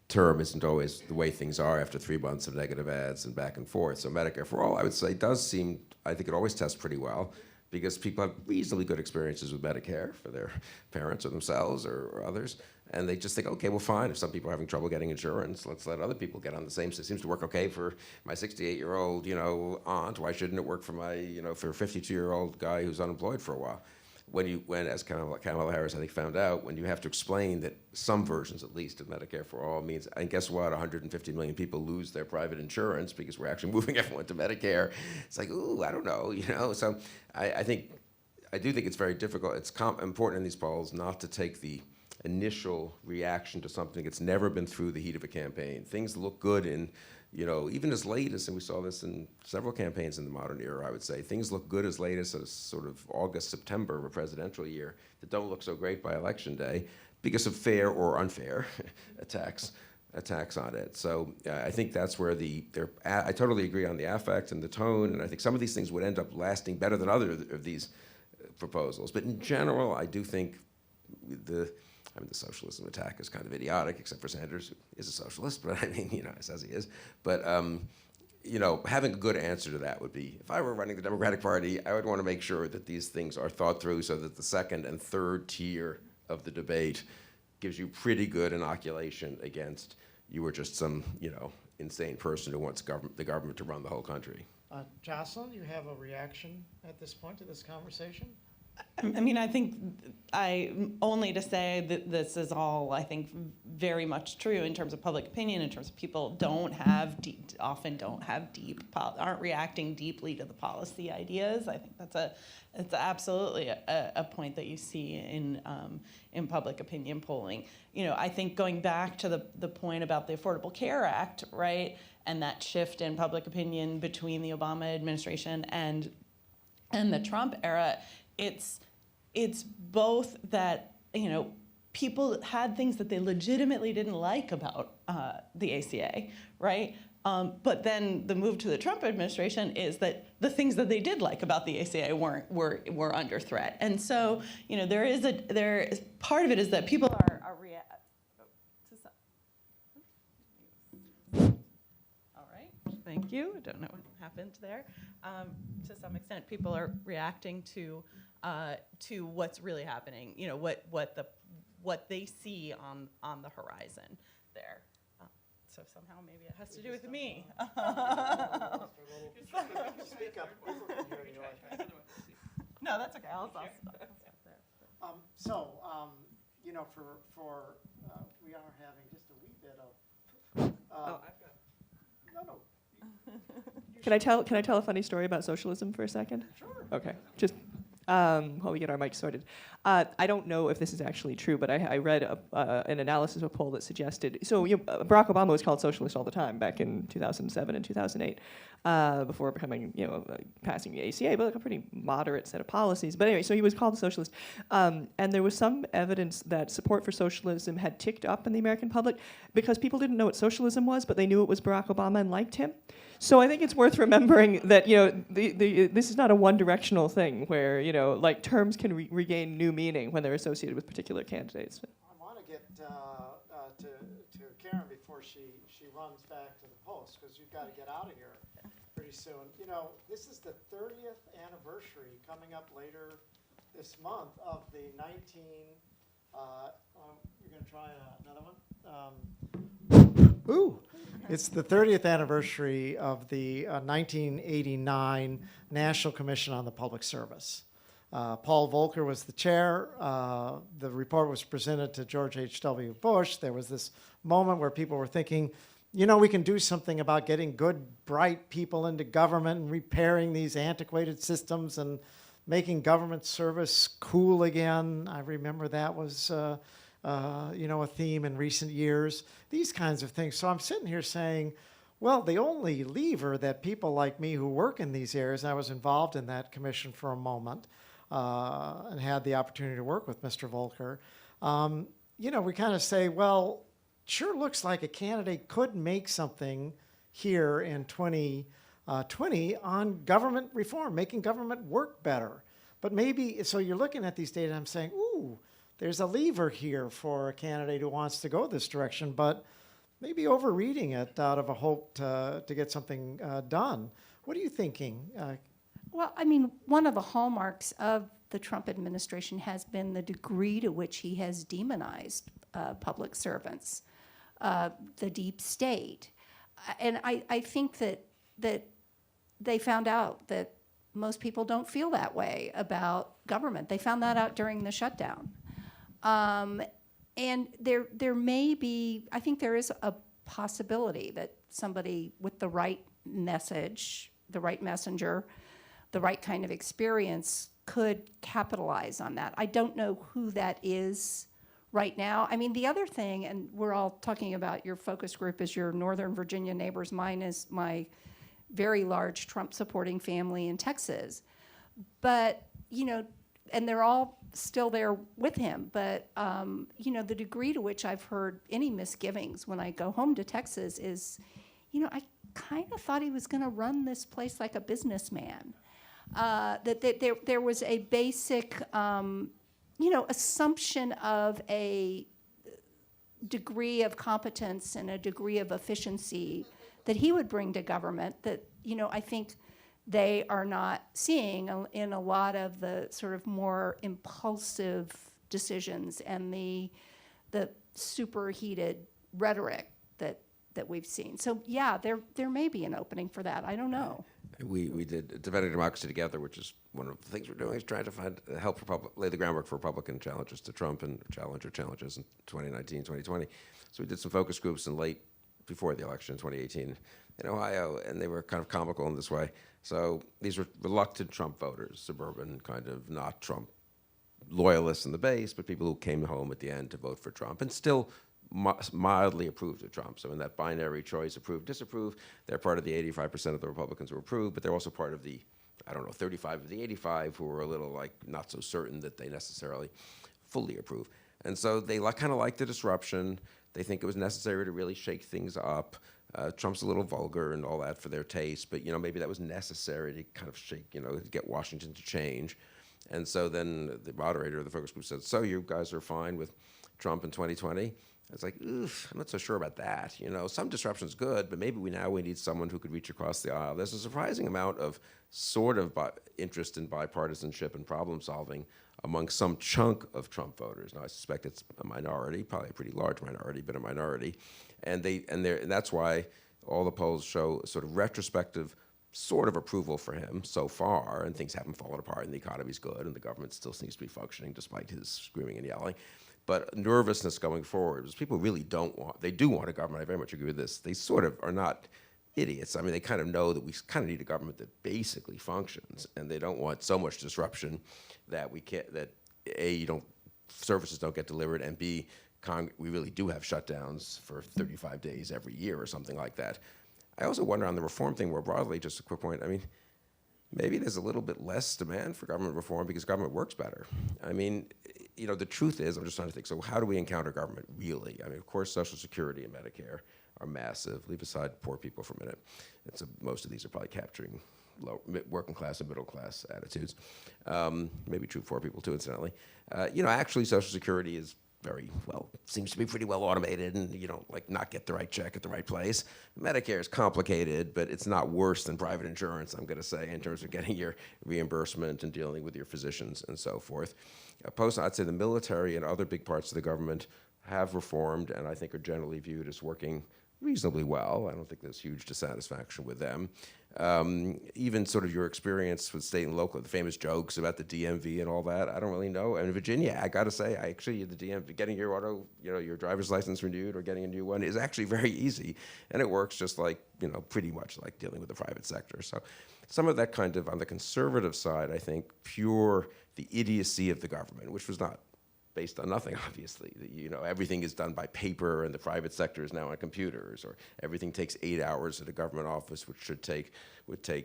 term isn't always the way things are after 3 months of negative ads and back and forth. So Medicare for all, I would say, does seem, I think it always tests pretty well, because people have reasonably good experiences with Medicare for their parents or themselves or others, and they just think, okay, well, fine, if some people are having trouble getting insurance, let's let other people get on the same. It seems to work okay for my 68-year-old, aunt. Why shouldn't it work for my, for a 52-year-old guy who's unemployed for a while? When as Kamala Harris, I think, found out, when you have to explain that some versions, at least, of Medicare for all means, and guess what, 150 million people lose their private insurance because we're actually moving everyone to Medicare. It's like, ooh, I don't know, So I do think it's very difficult. It's important in these polls not to take the initial reaction to something that's never been through the heat of a campaign. Things look good in, even as late as, and we saw this in several campaigns in the modern era, I would say, things look good as late as sort of August, September of a presidential year that don't look so great by election day because of fair or unfair attacks on it. So I think that's where I totally agree on the affect and the tone, and I think some of these things would end up lasting better than other of these proposals. But in general, I do think the socialism attack is kind of idiotic, except for Sanders, who is a socialist, but I mean, says he is. But, having a good answer to that would be, if I were running the Democratic Party, I would want to make sure that these things are thought through so that the second and third tier of the debate gives you pretty good inoculation against you were just some, insane person who wants the government to run the whole country. Jocelyn, you have a reaction at this point to this conversation? I mean, I think only to say that this is all, I think, very much true in terms of public opinion, in terms of people often don't have aren't reacting deeply to the policy ideas. I think it's absolutely a point that you see in public opinion polling. I think going back to the point about the Affordable Care Act, right, and that shift in public opinion between the Obama administration and the Trump era, it's both that, people had things that they legitimately didn't like about the ACA, right? But then the move to the Trump administration is that the things that they did like about the ACA were under threat. And so, part of it is that people are all right, thank you. I don't know what happened there. To some extent, people are reacting to what's really happening. What they see on the horizon there. So somehow maybe it has to do with me. Speak up. No, that's okay. I'll stop there. We are having just a wee bit of. No. Can I tell a funny story about socialism for a second? Sure. Okay, just while we get our mics sorted. I don't know if this is actually true, but I read an analysis of a poll that suggested, Barack Obama was called socialist all the time back in 2007 and 2008, before becoming, passing the ACA, but like a pretty moderate set of policies. But anyway, so he was called a socialist. And there was some evidence that support for socialism had ticked up in the American public because people didn't know what socialism was, but they knew it was Barack Obama and liked him. So I think it's worth remembering that, this is not a one-directional thing where, like terms can regain new meaning when they're associated with particular candidates. I want to get to Karen before she runs back to the post, because you've got to get out of here pretty soon. This is the 30th anniversary coming up later this month of the you're going to try another one? Ooh. It's the 30th anniversary of the 1989 National Commission on the Public Service. Paul Volcker was the chair. The report was presented to George H.W. Bush. There was this moment where people were thinking, we can do something about getting good, bright people into government and repairing these antiquated systems and making government service cool again. I remember that was a theme in recent years, these kinds of things. So I'm sitting here saying, well, the only lever that people like me who work in these areas, and I was involved in that commission for a moment and had the opportunity to work with Mr. Volcker, we kind of say, well, sure looks like a candidate could make something here in 2020 on government reform, making government work better. But maybe, so you're looking at these data and I'm saying, ooh, there's a lever here for a candidate who wants to go this direction, but maybe overreading it out of a hope to get something done. What are you thinking? Well, I mean, one of the hallmarks of the Trump administration has been the degree to which he has demonized public servants, the deep state. And I think that they found out that most people don't feel that way about government. They found that out during the shutdown. And there may be, I think there is a possibility that somebody with the right message, the right messenger, the right kind of experience could capitalize on that. I don't know who that is right now. I mean, the other thing, and we're all talking about your focus group is your Northern Virginia neighbors. Mine is my very large Trump-supporting family in Texas. But, and they're all still there with him. But, the degree to which I've heard any misgivings when I go home to Texas is, I kind of thought he was going to run this place like a businessman. That there was a basic assumption of a degree of competence and a degree of efficiency that he would bring to government that, I think they are not seeing in a lot of the sort of more impulsive decisions and the superheated rhetoric that we've seen. So yeah, there may be an opening for that. I don't know. We did Defending Democracy Together, which is one of the things we're doing, is trying to help lay the groundwork for Republican challenges to Trump and challenges in 2019, 2020. So we did some focus groups before the election in 2018 in Ohio, and they were kind of comical in this way. So these were reluctant Trump voters, suburban kind of not Trump loyalists in the base, but people who came home at the end to vote for Trump and still mildly approved of Trump. So in that binary choice, approve, disapprove, they're part of the 85% of the Republicans who approved, but they're also part of the, 35 of the 85 who were a little not so certain that they necessarily fully approve. And so they kind of like the disruption. They think it was necessary to really shake things up. Trump's a little vulgar and all that for their taste, but maybe that was necessary to kind of shake, to get Washington to change. And so then the moderator of the focus group said, so you guys are fine with Trump in 2020? It's like, oof, I'm not so sure about that. Some disruption's good, but maybe we need someone who could reach across the aisle. There's a surprising amount of sort of interest in bipartisanship and problem solving among some chunk of Trump voters. Now, I suspect it's a minority, probably a pretty large minority, but a minority. And that's why all the polls show sort of retrospective sort of approval for him so far, and things haven't fallen apart, and the economy's good, and the government still seems to be functioning despite his screaming and yelling. But nervousness going forward, because people really they do want a government, I very much agree with this, they sort of are not idiots. I mean, they kind of know that we kind of need a government that basically functions, and they don't want so much disruption that A, services don't get delivered, and B, we really do have shutdowns for 35 days every year or something like that. I also wonder on the reform thing more broadly, just a quick point, I mean, maybe there's a little bit less demand for government reform because government works better. I mean, the truth is, I'm just trying to think, so how do we encounter government really? I mean, of course, Social Security and Medicare are massive. Leave aside poor people for a minute. Most of these are probably capturing working class and middle class attitudes. Maybe true for poor people too, incidentally. Actually, Social Security is seems to be pretty well automated, and you don't not get the right check at the right place. Medicare is complicated, but it's not worse than private insurance, I'm going to say, in terms of getting your reimbursement and dealing with your physicians and so forth. I'd say the military and other big parts of the government have reformed, and I think are generally viewed as working reasonably well. I don't think there's huge dissatisfaction with them. Even sort of your experience with state and local, the famous jokes about the DMV and all that, I don't really know. And in Virginia, I got to say, the DMV, getting your your driver's license renewed or getting a new one is actually very easy. And it works just pretty much like dealing with the private sector. So some of that kind of, on the conservative side, I think, the idiocy of the government, which was not based on nothing, obviously. Everything is done by paper, and the private sector is now on computers, or everything takes 8 hours at a government office, which would take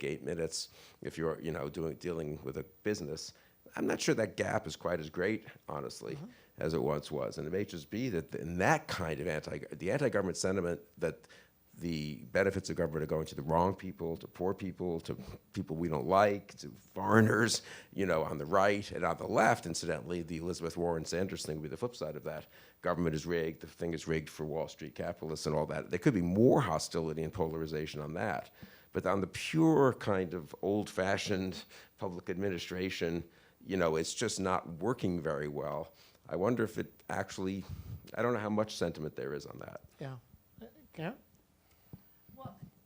8 minutes if you're, dealing with a business. I'm not sure that gap is quite as great, honestly, as it once was. And it may just be that in that kind of anti-government sentiment that the benefits of government are going to the wrong people, to poor people, to people we don't like, to foreigners, on the right. And on the left, incidentally, the Elizabeth Warren Sanders thing would be the flip side of that. Government is rigged, the thing is rigged for Wall Street capitalists and all that. There could be more hostility and polarization on that. But on the pure kind of old-fashioned public administration, it's just not working very well. I wonder if it actually, I don't know how much sentiment there is on that. Yeah. Yeah.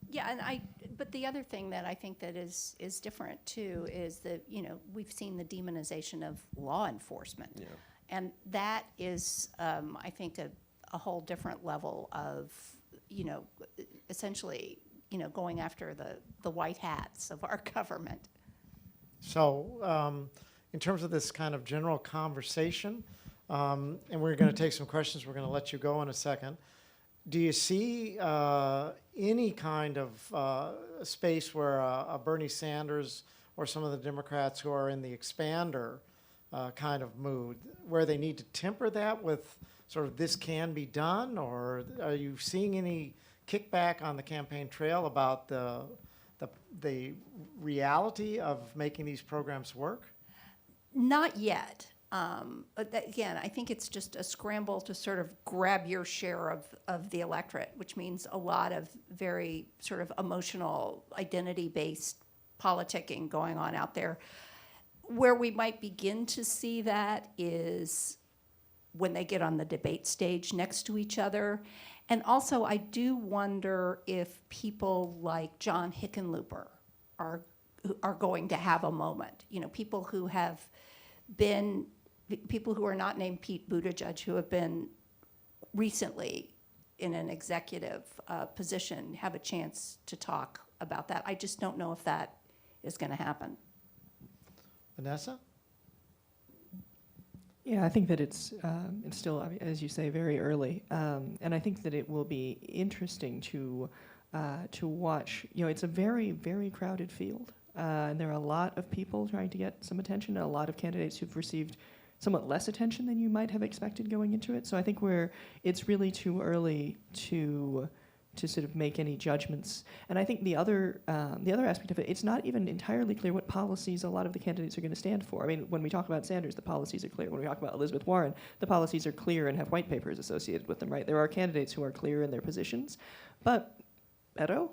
Yeah, but the other thing that I think that is different too is that we've seen the demonization of law enforcement, and that is I think a whole different level of essentially going after the white hats of our government. So in terms of this kind of general conversation, and we're going to take some questions, we're going to let you go in a second. Do you see any kind of space where a Bernie Sanders or some of the Democrats who are in the expander kind of mood, where they need to temper that with sort of this can be done, or are you seeing any kickback on the campaign trail about the reality of making these programs work? Not yet. Again, I think it's just a scramble to sort of grab your share of the electorate, which means a lot of very sort of emotional, identity-based politicking going on out there. Where we might begin to see that is when they get on the debate stage next to each other. And also, I do wonder if people like John Hickenlooper are going to have a moment. You know, people who are not named Pete Buttigieg, who have been recently in an executive position, have a chance to talk about that. I just don't know if that is going to happen. Vanessa? Yeah, I think that it's still, as you say, very early, and I think that it will be interesting to watch. You know, it's a very, very crowded field, and there are a lot of people trying to get some attention, and a lot of candidates who've received somewhat less attention than you might have expected going into it. So I think it's really too early to sort of make any judgments. And I think the other aspect of it, it's not even entirely clear what policies a lot of the candidates are going to stand for. I mean, when we talk about Sanders, the policies are clear. When we talk about Elizabeth Warren, the policies are clear and have white papers associated with them, right? There are candidates who are clear in their positions. But Beto,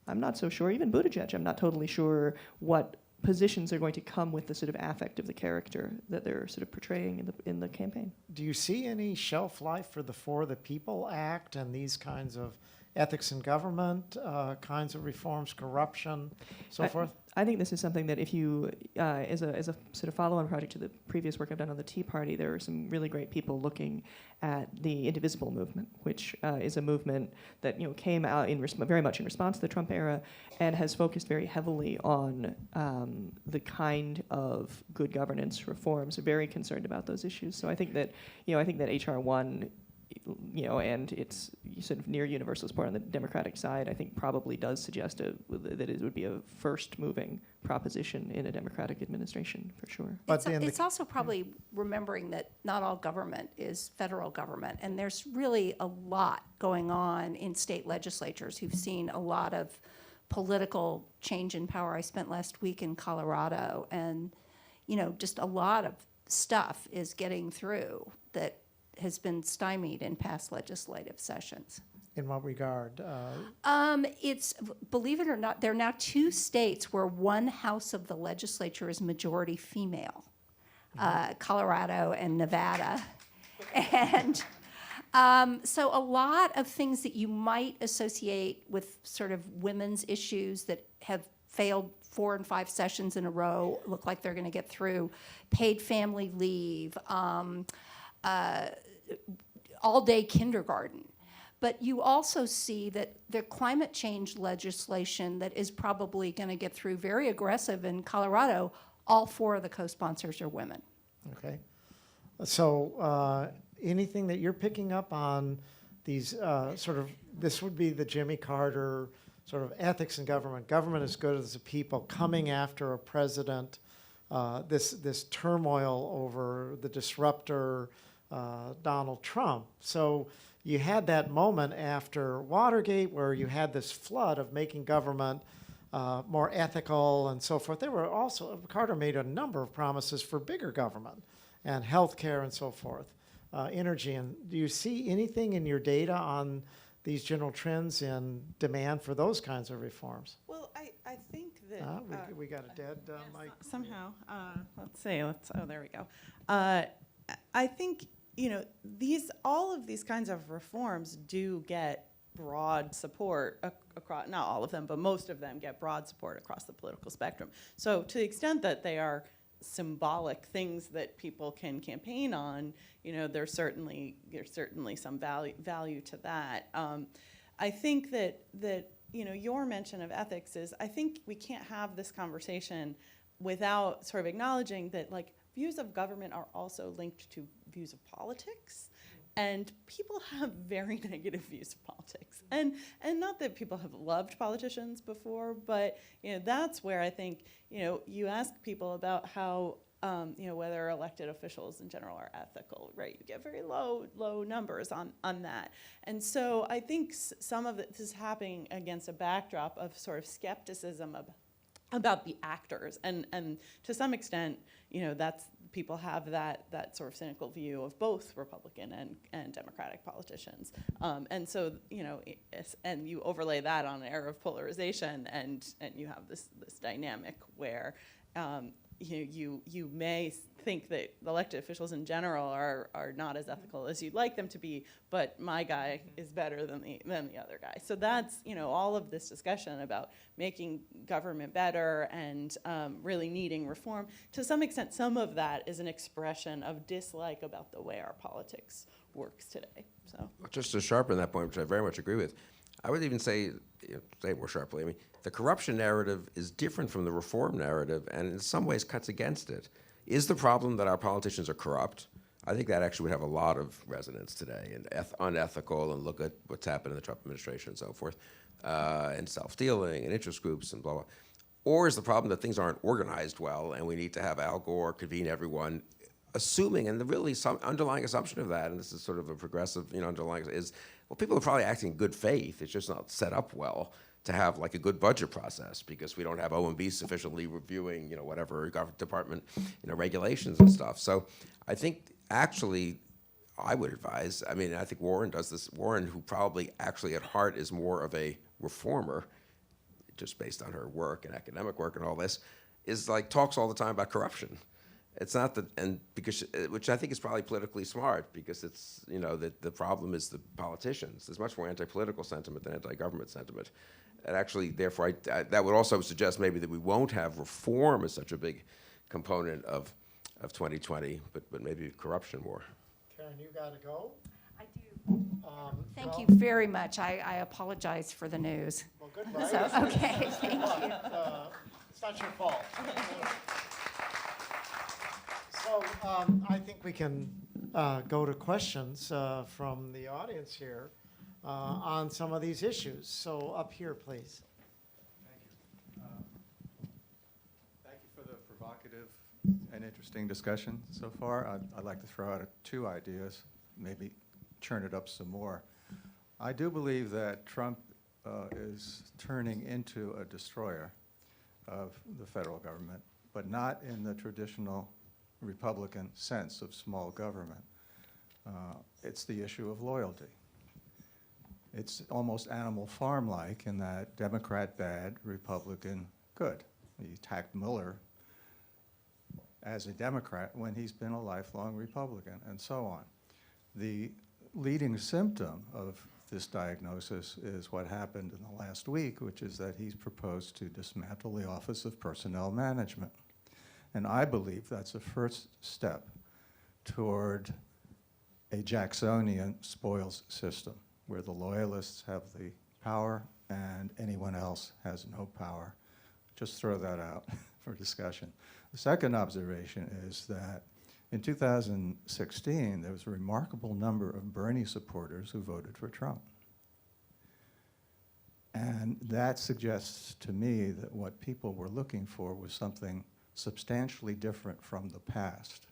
I'm not so sure. Even Buttigieg, I'm not totally sure what positions are going to come with the sort of affect of the character that they're sort of portraying in the campaign. Do you see any shelf life for the For the People Act and these kinds of ethics in government kinds of reforms, corruption, so forth? I think this is something that if you, as a sort of follow-on project to the previous work I've done on the Tea Party, there are some really great people looking at the Indivisible movement, which is a movement that came out very much in response to the Trump era, and has focused very heavily on the kind of good governance reforms. Very concerned about those issues. So I think that HR 1. And its sort of near universal support on the Democratic side, I think probably does suggest that it would be a first-moving proposition in a Democratic administration, for sure. But it's also probably remembering that not all government is federal government, and there's really a lot going on in state legislatures who've seen a lot of political change in power. I spent last week in Colorado, and just a lot of stuff is getting through that has been stymied in past legislative sessions. In what regard? It's, believe it or not, there are now 2 states where one house of the legislature is majority female, Colorado and Nevada. And so a lot of things that you might associate with sort of women's issues that have failed 4 and 5 sessions in a row look like they're going to get through. Paid family leave, all-day kindergarten. But you also see that the climate change legislation that is probably going to get through, very aggressive in Colorado, all 4 of the co-sponsors are women. Okay. So anything that you're picking up on these this would be the Jimmy Carter sort of ethics in government, government as good as the people, coming after a president, this turmoil over the disruptor, Donald Trump. So you had that moment after Watergate where you had this flood of making government more ethical and so forth. Carter made a number of promises for bigger government and healthcare and so forth, energy. And do you see anything in your data on these general trends in demand for those kinds of reforms? Well, I think that... we got a dead mic. Somehow. Let's see. Oh, there we go. I think all of these kinds of reforms do get broad support across, not all of them, but most of them get broad support across the political spectrum. So to the extent that they are symbolic things that people can campaign on, there's certainly some value to that. I think that your mention of ethics is, I think we can't have this conversation without sort of acknowledging that views of government are also linked to views of politics, and people have very negative views of politics. And not that people have loved politicians before, but that's where I think you ask people about how whether elected officials in general are ethical, right? You get very low numbers on that. And so I think some of this is happening against a backdrop of sort of skepticism about the actors, and to some extent, people have that sort of cynical view of both Republican and Democratic politicians. And so, and you overlay that on an era of polarization, and you have this dynamic where you may think that elected officials in general are not as ethical as you'd like them to be, but my guy is better than the other guy. So that's, all of this discussion about making government better and really needing reform. To some extent, some of that is an expression of dislike about the way our politics works today. So Just to sharpen that point, which I very much agree with, I would even say it more sharply, I mean, the corruption narrative is different from the reform narrative, and in some ways cuts against it. Is the problem that our politicians are corrupt? I think that actually would have a lot of resonance today, and unethical, and look at what's happened in the Trump administration and so forth, and self-dealing and interest groups and blah, blah. Or is the problem that things aren't organized well, and we need to have Al Gore convene everyone, assuming, and the really some underlying assumption of that, and this is sort of a progressive, underlying, is, well, people are probably acting in good faith. It's just not set up well to have like a good budget process, because we don't have OMB sufficiently reviewing, whatever government department, regulations and stuff. So I think actually I would advise, I think Warren does this. Warren, who probably actually at heart is more of a reformer, just based on her work and academic work and all this, is like talks all the time about corruption. It's not that, and because, which I think is probably politically smart, because it's, that the problem is the politicians. There's much more anti-political sentiment than anti-government sentiment. And actually, therefore, that would also suggest maybe that we won't have reform as such a big component of 2020, but maybe corruption more. Karen, you got to go? I do. Thank you very much. I apologize for the news. Well, good writing. So, okay, thank you. It's not your fault. So I think we can go to questions from the audience here on some of these issues. So up here, please. Thank you. Thank you for the provocative and interesting discussion so far. I'd like to throw out two ideas, maybe churn it up some more. I do believe that Trump is turning into a destroyer of the federal government, but not in the traditional Republican sense of small government. It's the issue of loyalty. It's almost Animal Farm-like in that Democrat bad, Republican good. He attacked Mueller as a Democrat when he's been a lifelong Republican, and so on. The leading symptom of this diagnosis is what happened in the last week, which is that he's proposed to dismantle the Office of Personnel Management. And I believe that's a first step toward a Jacksonian spoils system, where the loyalists have the power and anyone else has no power. Just throw that out for discussion. The second observation is that in 2016, there was a remarkable number of Bernie supporters who voted for Trump. And that suggests to me that what people were looking for was something substantially different from the past,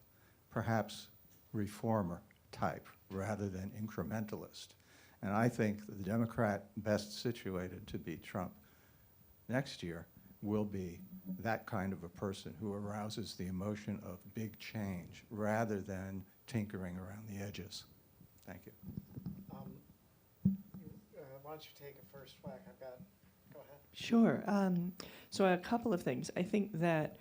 perhaps reformer type rather than incrementalist. And I think the Democrat best situated to beat Trump next year will be that kind of a person who arouses the emotion of big change rather than tinkering around the edges. Thank you. Why don't you take a first whack? Go ahead. Sure. So a couple of things. I think that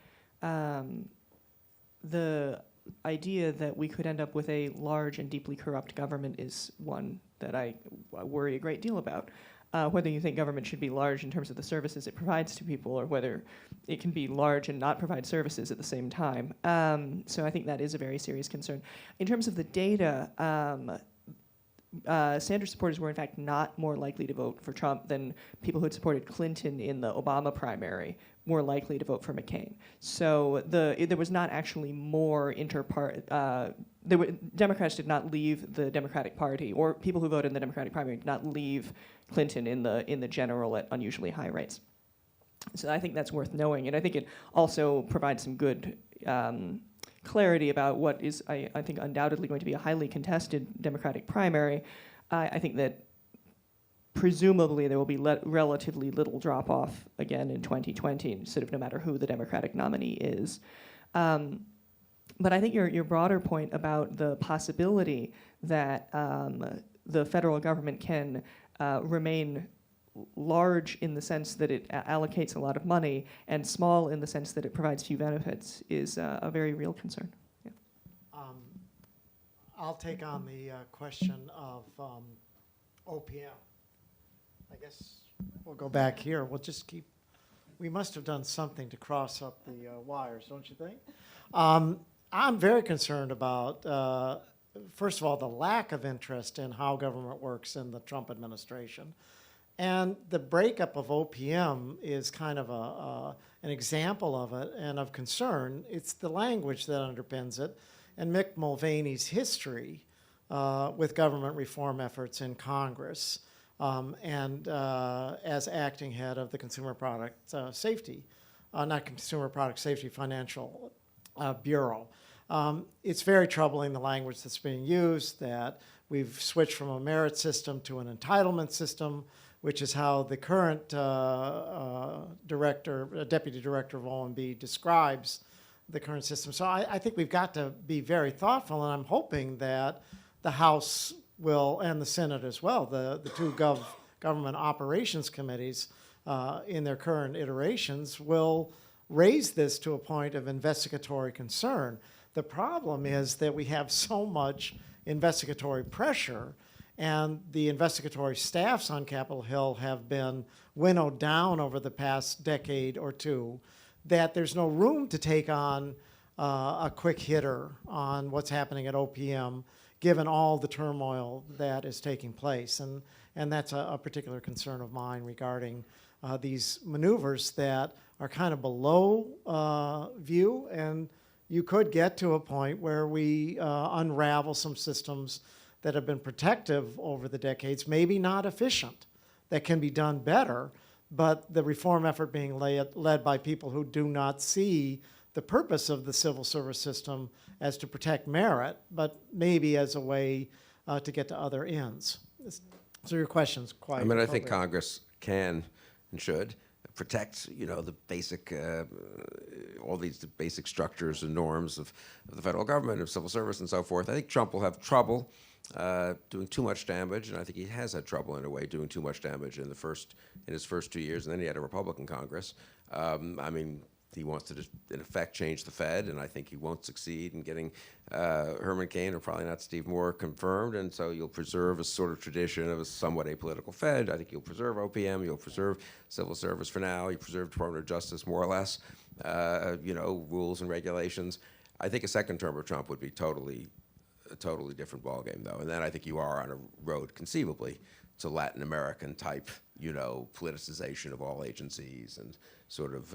the idea that we could end up with a large and deeply corrupt government is one that I worry a great deal about. Whether you think government should be large in terms of the services it provides to people, or whether it can be large and not provide services at the same time. So I think that is a very serious concern. In terms of the data, Sanders supporters were in fact not more likely to vote for Trump than people who had supported Clinton in the Obama primary were likely to vote for McCain. So there was not actually more Democrats did not leave the Democratic Party, or people who voted in the Democratic primary did not leave Clinton in the general at unusually high rates. So I think that's worth knowing, and I think it also provides some good clarity about what is, I think, undoubtedly going to be a highly contested Democratic primary. I think that presumably there will be relatively little drop-off again in 2020, sort of no matter who the Democratic nominee is. But I think your broader point about the possibility that the federal government can remain large in the sense that it allocates a lot of money and small in the sense that it provides few benefits is a very real concern. Yeah. I'll take on the question of OPM. I guess we'll go back here. We'll just keep, we must have done something to cross up the wires, don't you think? I'm very concerned about, first of all, the lack of interest in how government works in the Trump administration. And the breakup of OPM is kind of an example of it and of concern. It's the language that underpins it. And Mick Mulvaney's history with government reform efforts in Congress and as acting head of the Consumer Product Safety, not Consumer Product Safety, Financial Bureau. It's very troubling, the language that's being used, that we've switched from a merit system to an entitlement system, which is how the current deputy director of OMB describes the current system. So I think we've got to be very thoughtful, and I'm hoping that the House will, and the Senate as well, the two government operations committees in their current iterations will raise this to a point of investigatory concern. The problem is that we have so much investigatory pressure, and the investigatory staffs on Capitol Hill have been winnowed down over the past decade or two, that there's no room to take on a quick hitter on what's happening at OPM, given all the turmoil that is taking place. And that's a particular concern of mine regarding these maneuvers that are kind of below view, and you could get to a point where we unravel some systems that have been protective over the decades, maybe not efficient, that can be done better, but the reform effort being led by people who do not see the purpose of the civil service system as to protect merit, but maybe as a way to get to other ends. So your question's quite I mean, I think appropriate. Congress can and should protect, the basic, all these basic structures and norms of the federal government, of civil service, and so forth. I think Trump will have trouble doing too much damage, and I think he has had trouble in a way doing too much damage in his first 2 years, and then he had a Republican Congress. I mean, he wants to just, in effect, change the Fed, and I think he won't succeed in getting Herman Cain, or probably not Steve Moore, confirmed, and so you'll preserve a sort of tradition of a somewhat apolitical Fed. I think you'll preserve OPM, you'll preserve civil service for now, you preserve Department of Justice more or less, rules and regulations. I think a second term of Trump would be a totally different ballgame, though, and then I think you are on a road, conceivably, to Latin American type, politicization of all agencies and sort of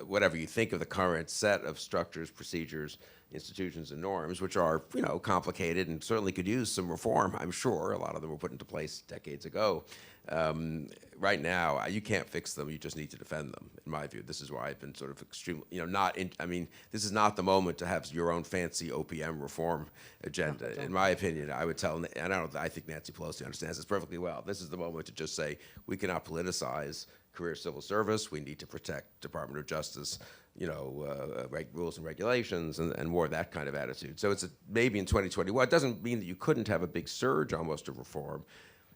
whatever you think of the current set of structures, procedures, institutions, and norms, which are, complicated and certainly could use some reform, I'm sure. A lot of them were put into place decades ago. Right now, you can't fix them. You just need to defend them, in my view. This is why I've been sort of extremely, this is not the moment to have your own fancy OPM reform agenda. In my opinion, I would tell, and I think Nancy Pelosi understands this perfectly well. This is the moment to just say, we cannot politicize career civil service. We need to protect Department of Justice, rules and regulations, and more of that kind of attitude. So it's maybe in 2021. It doesn't mean that you couldn't have a big surge almost of reform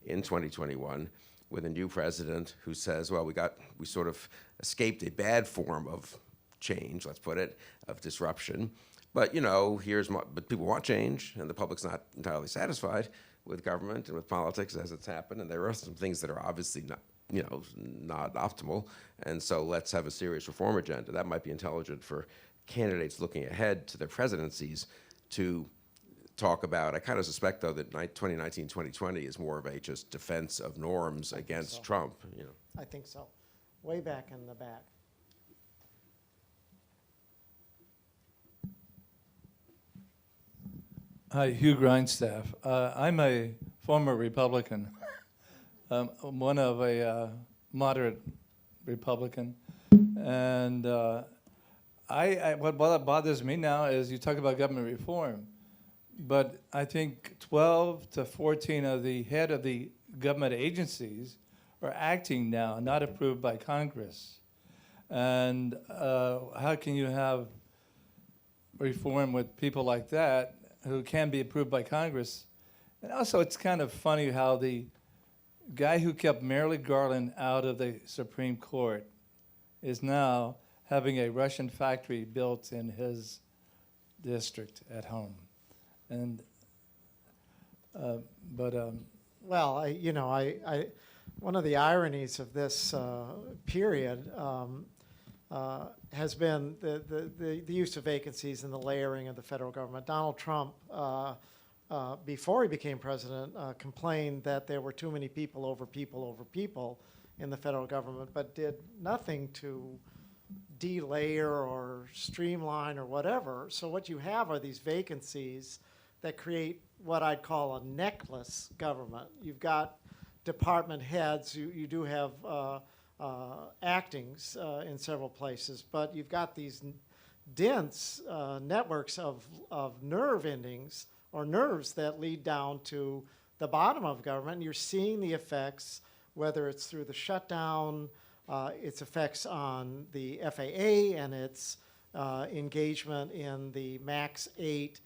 in 2021 with a new president who says, well, we sort of escaped a bad form of change, let's put it, of disruption. But, but people want change, and the public's not entirely satisfied with government and with politics as it's happened, and there are some things that are obviously not optimal, and so let's have a serious reform agenda. That might be intelligent for candidates looking ahead to their presidencies to talk about. I kind of suspect, though, that 2019, 2020 is more of a just defense of norms against Trump. I think so. Way back in the back. Hi, Hugh Grindstaff. I'm a former Republican, one of a moderate Republican, and what bothers me now is you talk about government reform, but I think 12 to 14 of the head of the government agencies are acting now, not approved by Congress. And how can you have reform with people like that who can be approved by Congress. And also, it's kind of funny how the guy who kept Merrick Garland out of the Supreme Court is now having a Russian factory built in his district at home. And, Well, one of the ironies of this period has been the use of vacancies and the layering of the federal government. Donald Trump, before he became president, complained that there were too many people over people in the federal government, but did nothing to delayer or streamline or whatever. So what you have are these vacancies that create what I'd call a necklace government. You've got department heads, you do have actings in several places, but you've got these dense networks of nerve endings or nerves that lead down to the bottom of government. And you're seeing the effects, whether it's through the shutdown, its effects on the FAA and its engagement in the Max 8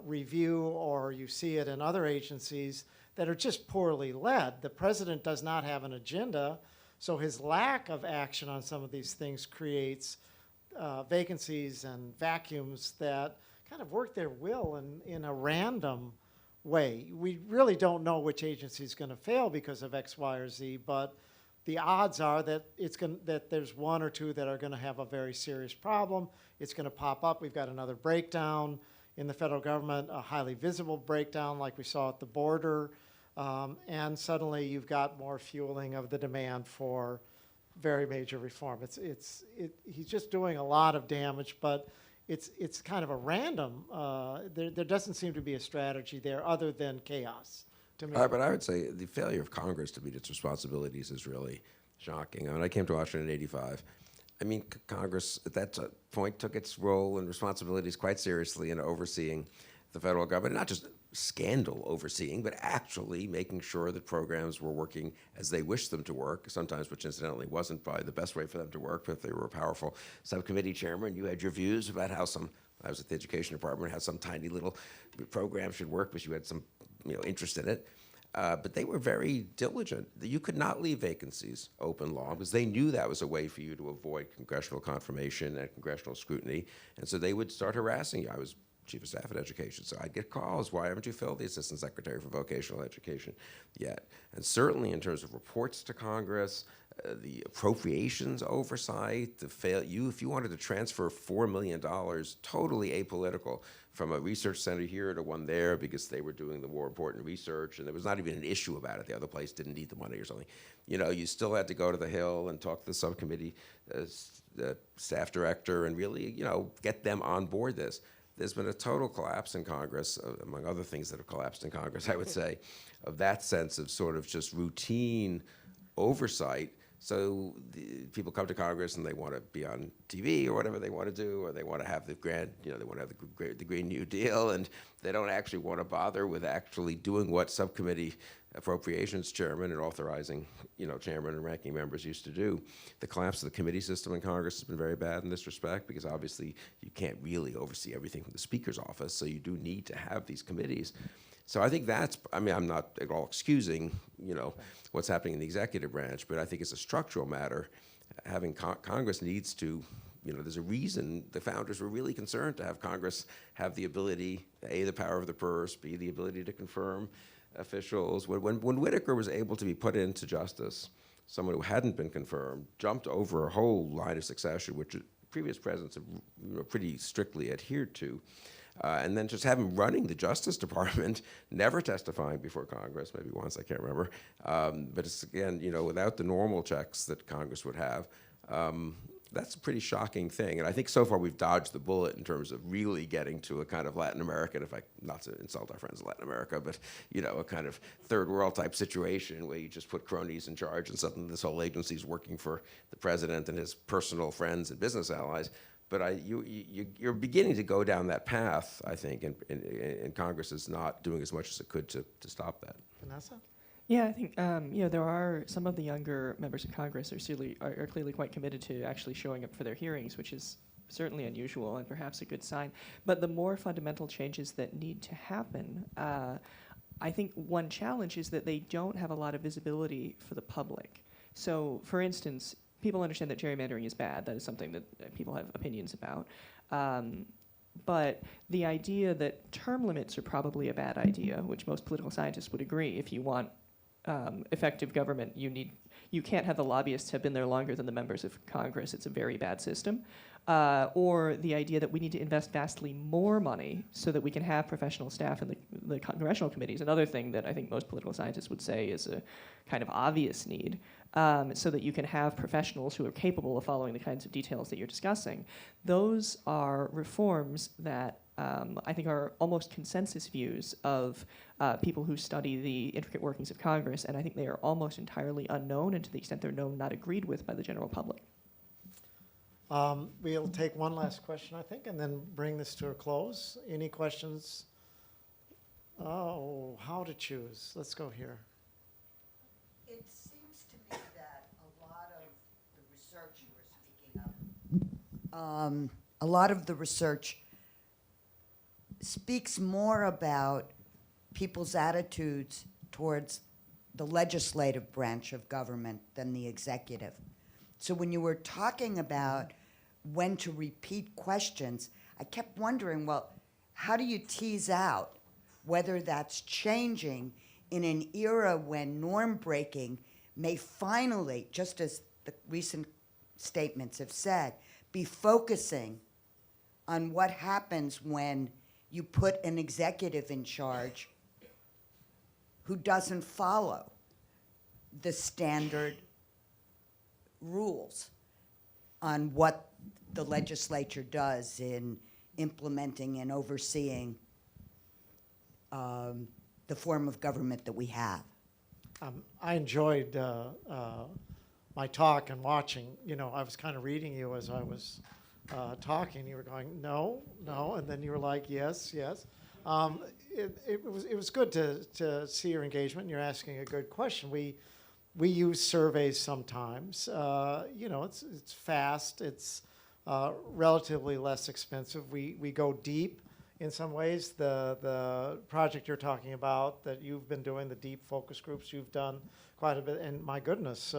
review, or you see it in other agencies that are just poorly led. The president does not have an agenda, so his lack of action on some of these things creates vacancies and vacuums that kind of work their will in a random way. We really don't know which agency is going to fail because of X, Y, or Z, but the odds are that that there's one or two that are going to have a very serious problem. It's going to pop up. We've got another breakdown in the federal government, a highly visible breakdown like we saw at the border, and suddenly you've got more fueling of the demand for very major reform. He's just doing a lot of damage, but it's kind of a random. There doesn't seem to be a strategy there other than chaos. To me. But I would say the failure of Congress to meet its responsibilities is really shocking. I mean, I came to Washington in '85. I mean, Congress at that point took its role and responsibilities quite seriously in overseeing the federal government, not just scandal overseeing, but actually making sure that programs were working as they wished them to work, sometimes which incidentally wasn't probably the best way for them to work, but if they were a powerful subcommittee chairman, you had your views about how I was at the education department, how some tiny little program should work, because you had some interest in it. But they were very diligent. You could not leave vacancies open long because they knew that was a way for you to avoid congressional confirmation and congressional scrutiny. And so they would start harassing you. I was chief of staff at education, so I'd get calls, why haven't you filled the assistant secretary for vocational education yet? And certainly in terms of reports to Congress, the appropriations oversight, if you wanted to transfer $4 million, totally apolitical, from a research center here to one there because they were doing the more important research, and there was not even an issue about it. The other place didn't need the money or something. You still had to go to the Hill and talk to the subcommittee the staff director and really, get them on board this. There's been a total collapse in Congress, among other things that have collapsed in Congress, I would say, of that sense of sort of just routine oversight. So people come to Congress and they want to be on TV or whatever they want to do, or they want to have the the Green New Deal, and they don't actually want to bother with actually doing what subcommittee appropriations chairman and authorizing, chairman and ranking members used to do. The collapse of the committee system in Congress has been very bad in this respect because obviously you can't really oversee everything from the Speaker's office, so you do need to have these committees. So I think I'm not at all excusing, what's happening in the executive branch, but I think it's a structural matter. Having Congress needs to, there's a reason the founders were really concerned to have Congress have the ability, A, the power of the purse, B, the ability to confirm officials. When Whitaker was able to be put into justice, someone who hadn't been confirmed jumped over a whole line of succession, which previous presidents have pretty strictly adhered to. And then just have him running the Justice Department, never testifying before Congress, maybe once, I can't remember. But it's, again, without the normal checks that Congress would have, that's a pretty shocking thing. And I think so far we've dodged the bullet in terms of really getting to a kind of Latin American, not to insult our friends in Latin America, but, a kind of third world type situation where you just put cronies in charge and suddenly this whole agency is working for the president and his personal friends and business allies. But you're beginning to go down that path, I think, and Congress is not doing as much as it could to stop that. Vanessa? Yeah, I think there are some of the younger members of Congress are clearly quite committed to actually showing up for their hearings, which is certainly unusual and perhaps a good sign. But the more fundamental changes that need to happen, I think one challenge is that they don't have a lot of visibility for the public. So, for instance, people understand that gerrymandering is bad. That is something that people have opinions about. But the idea that term limits are probably a bad idea, which most political scientists would agree. If you want effective government, you can't have the lobbyists have been there longer than the members of Congress. It's a very bad system. Or the idea that we need to invest vastly more money so that we can have professional staff in the congressional committees. Another thing that I think most political scientists would say is a kind of obvious need, so that you can have professionals who are capable of following the kinds of details that you're discussing. Those are reforms that I think are almost consensus views of people who study the intricate workings of Congress, and I think they are almost entirely unknown, and to the extent they're known, not agreed with by the general public. We'll take one last question, I think, and then bring this to a close. Any questions? Oh, how to choose. Let's go here. It seems to me that a lot of the research you were speaking of, a lot of the research speaks more about people's attitudes towards the legislative branch of government than the executive. So when you were talking about when to repeat questions, I kept wondering, well, how do you tease out whether that's changing in an era when norm breaking may finally, just as the recent statements have said, be focusing on what happens when you put an executive in charge who doesn't follow the standard rules on what the legislature does in implementing and overseeing the form of government that we have. I enjoyed my talk and watching. You know, I was kind of reading you as I was talking. You were going, no, no, and then you were like, yes, yes. It was good to see your engagement. You're asking a good question. We use surveys sometimes. You know, it's fast. It's relatively less expensive. We go deep in some ways. The project you're talking about that you've been doing, the deep focus groups, you've done quite a bit. And my goodness,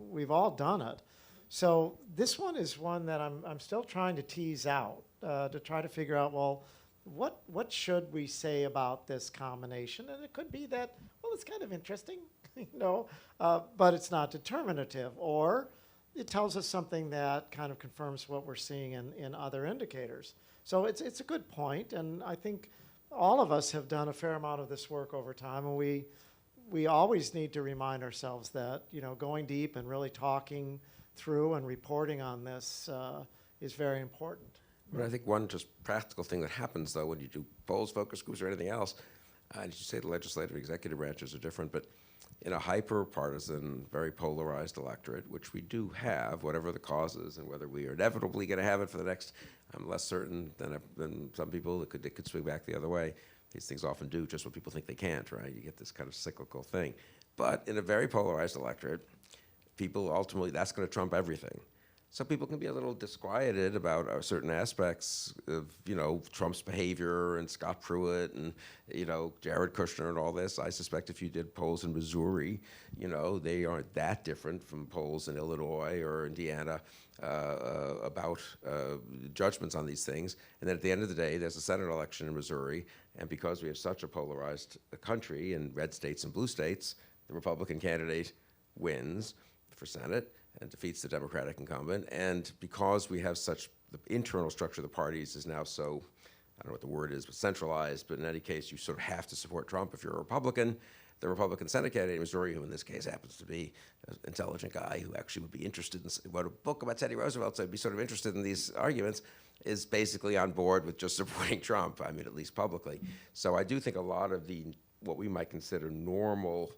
we've all done it. So this one is one that I'm still trying to tease out, to try to figure out, well, what should we say about this combination? And it could be that, well, it's kind of interesting, you know, but it's not determinative. Or it tells us something that kind of confirms what we're seeing in other indicators. So it's a good point, and I think all of us have done a fair amount of this work over time, and we always need to remind ourselves that, you know, going deep and really talking through and reporting on this is very important. But I think one just practical thing that happens, though, when you do polls, focus groups, or anything else, as you say, the legislative, executive branches are different, but in a hyper-partisan, very polarized electorate, which we do have, whatever the cause is, and whether we are inevitably going to have it for the next, I'm less certain than some people. It could swing back the other way. These things often do just what people think they can't, right? You get this kind of cyclical thing. But in a very polarized electorate, people ultimately, that's going to trump everything. So people can be a little disquieted about certain aspects of, you know, Trump's behavior and Scott Pruitt and, you know, Jared Kushner and all this. I suspect if you did polls in Missouri, you know, they aren't that different from polls in Illinois or Indiana about judgments on these things. And then at the end of the day, there's a Senate election in Missouri, and because we have such a polarized country in red states and blue states, the Republican candidate wins for Senate and defeats the Democratic incumbent. And because we have such, the internal structure of the parties is now so, I don't know what the word is, but centralized, but in any case, you sort of have to support Trump if you're a Republican. The Republican Senate candidate in Missouri, who in this case happens to be an intelligent guy who actually would be interested in, wrote a book about Teddy Roosevelt, so he'd be sort of interested in these arguments, is basically on board with just supporting Trump, I mean, at least publicly. So I do think a lot of the, what we might consider normal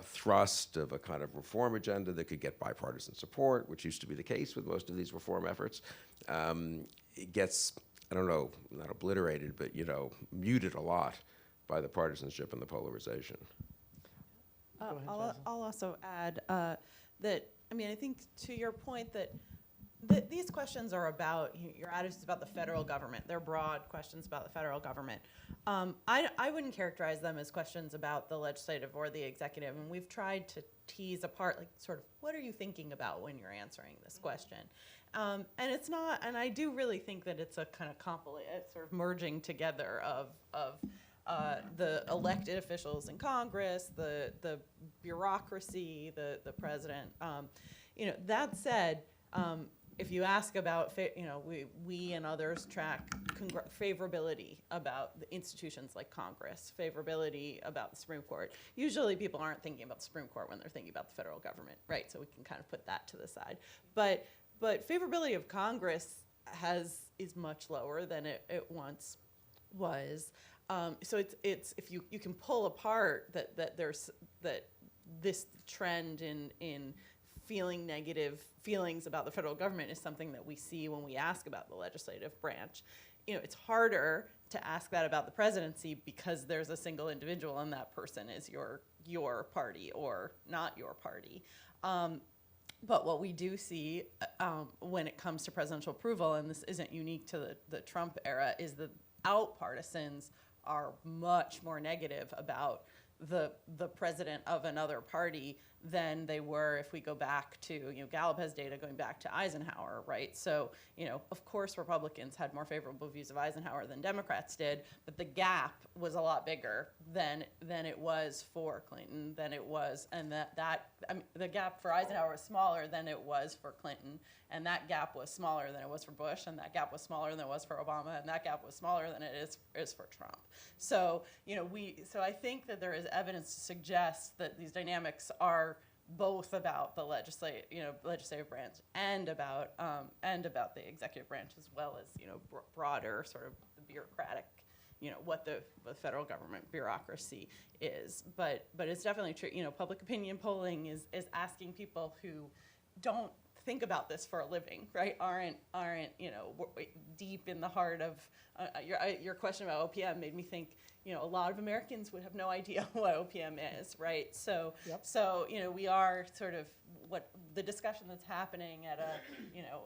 thrust of a kind of reform agenda that could get bipartisan support, which used to be the case with most of these reform efforts, it gets, I don't know, not obliterated, but, you know, muted a lot by the partisanship and the polarization. I'll also add that, I mean, I think to your point that these questions are about your attitudes about the federal government. They're broad questions about the federal government. I wouldn't characterize them as questions about the legislative or the executive, and we've tried to tease apart, like, sort of, what are you thinking about when you're answering this question? And it's not, and I do really think that it's a kind of sort of merging together of the elected officials in Congress, the bureaucracy, the president. That said, if you ask about, we and others track favorability about the institutions like Congress, favorability about the Supreme Court. Usually people aren't thinking about the Supreme Court when they're thinking about the federal government, right? So we can kind of put that to the side. But favorability of Congress is much lower than it once was. So it's if you can pull apart that there's this trend in feeling negative feelings about the federal government is something that we see when we ask about the legislative branch. It's harder to ask that about the presidency because there's a single individual and that person is your party or not your party. But what we do see when it comes to presidential approval, and this isn't unique to the Trump era, is that out-partisans are much more negative about the president of another party than they were if we go back to, Gallup has data going back to Eisenhower, right? So, of course Republicans had more favorable views of Eisenhower than Democrats did, but the gap was a lot bigger than it was for Clinton, than it was, and the gap for Eisenhower was smaller than it was for Clinton, and that gap was smaller than it was for Bush, and that gap was smaller than it was for Obama, and that gap was smaller than it is for Trump. So, so I think that there is evidence to suggest that these dynamics are both about the legislative branch and about the executive branch, as well as broader sort of the bureaucratic, what the federal government bureaucracy is. But it's definitely true. Public opinion polling is asking people who don't think about this for a living, right? Aren't deep in the heart of your question about OPM made me think. A lot of Americans would have no idea what OPM is, right? So, Yep. So we are sort of what the discussion that's happening at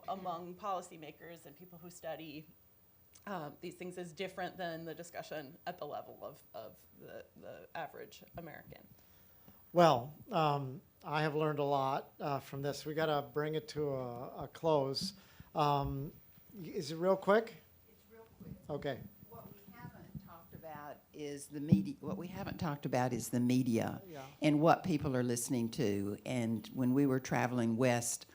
among policymakers and people who study these things is different than the discussion at the level of the average American. Well, I have learned a lot from this. We got to bring it to a close. Is it real quick? It's real quick. Okay. What we haven't talked about is the media. What we haven't talked about is the media Yeah. and what people are listening to. And when we were traveling west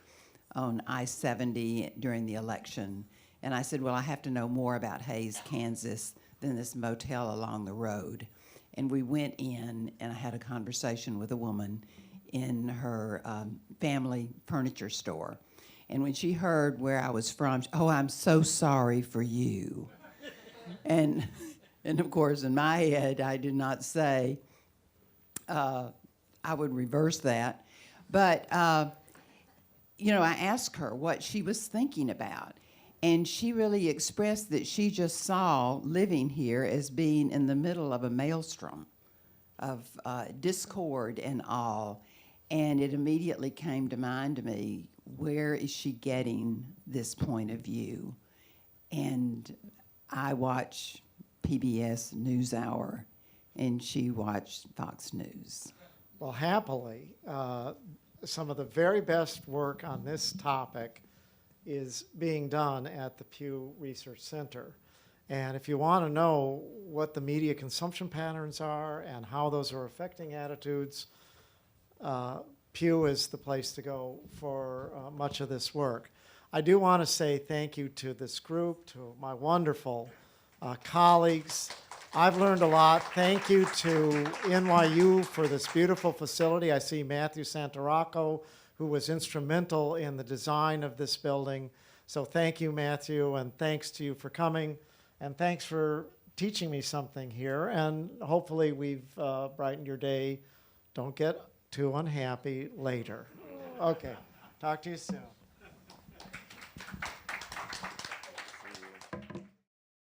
on I-70 during the election, and I said, well, I have to know more about Hays, Kansas than this motel along the road. And we went in, and I had a conversation with a woman in her family furniture store. And when she heard where I was from, oh, I'm so sorry for you. And of course, in my head, I did not say, I would reverse that. But, I asked her what she was thinking about. And she really expressed that she just saw living here as being in the middle of a maelstrom of discord and all. And it immediately came to mind to me, where is she getting this point of view? And I watch PBS NewsHour, and she watched Fox News. Well, happily, some of the very best work on this topic is being done at the Pew Research Center. And if you want to know what the media consumption patterns are and how those are affecting attitudes, Pew is the place to go for much of this work. I do want to say thank you to this group, to my wonderful colleagues. I've learned a lot. Thank you to NYU for this beautiful facility. I see Matthew Santaracco, who was instrumental in the design of this building. So thank you, Matthew, and thanks to you for coming, and thanks for teaching me something here, and hopefully we've brightened your day. Don't get too unhappy later. Okay, talk to you soon.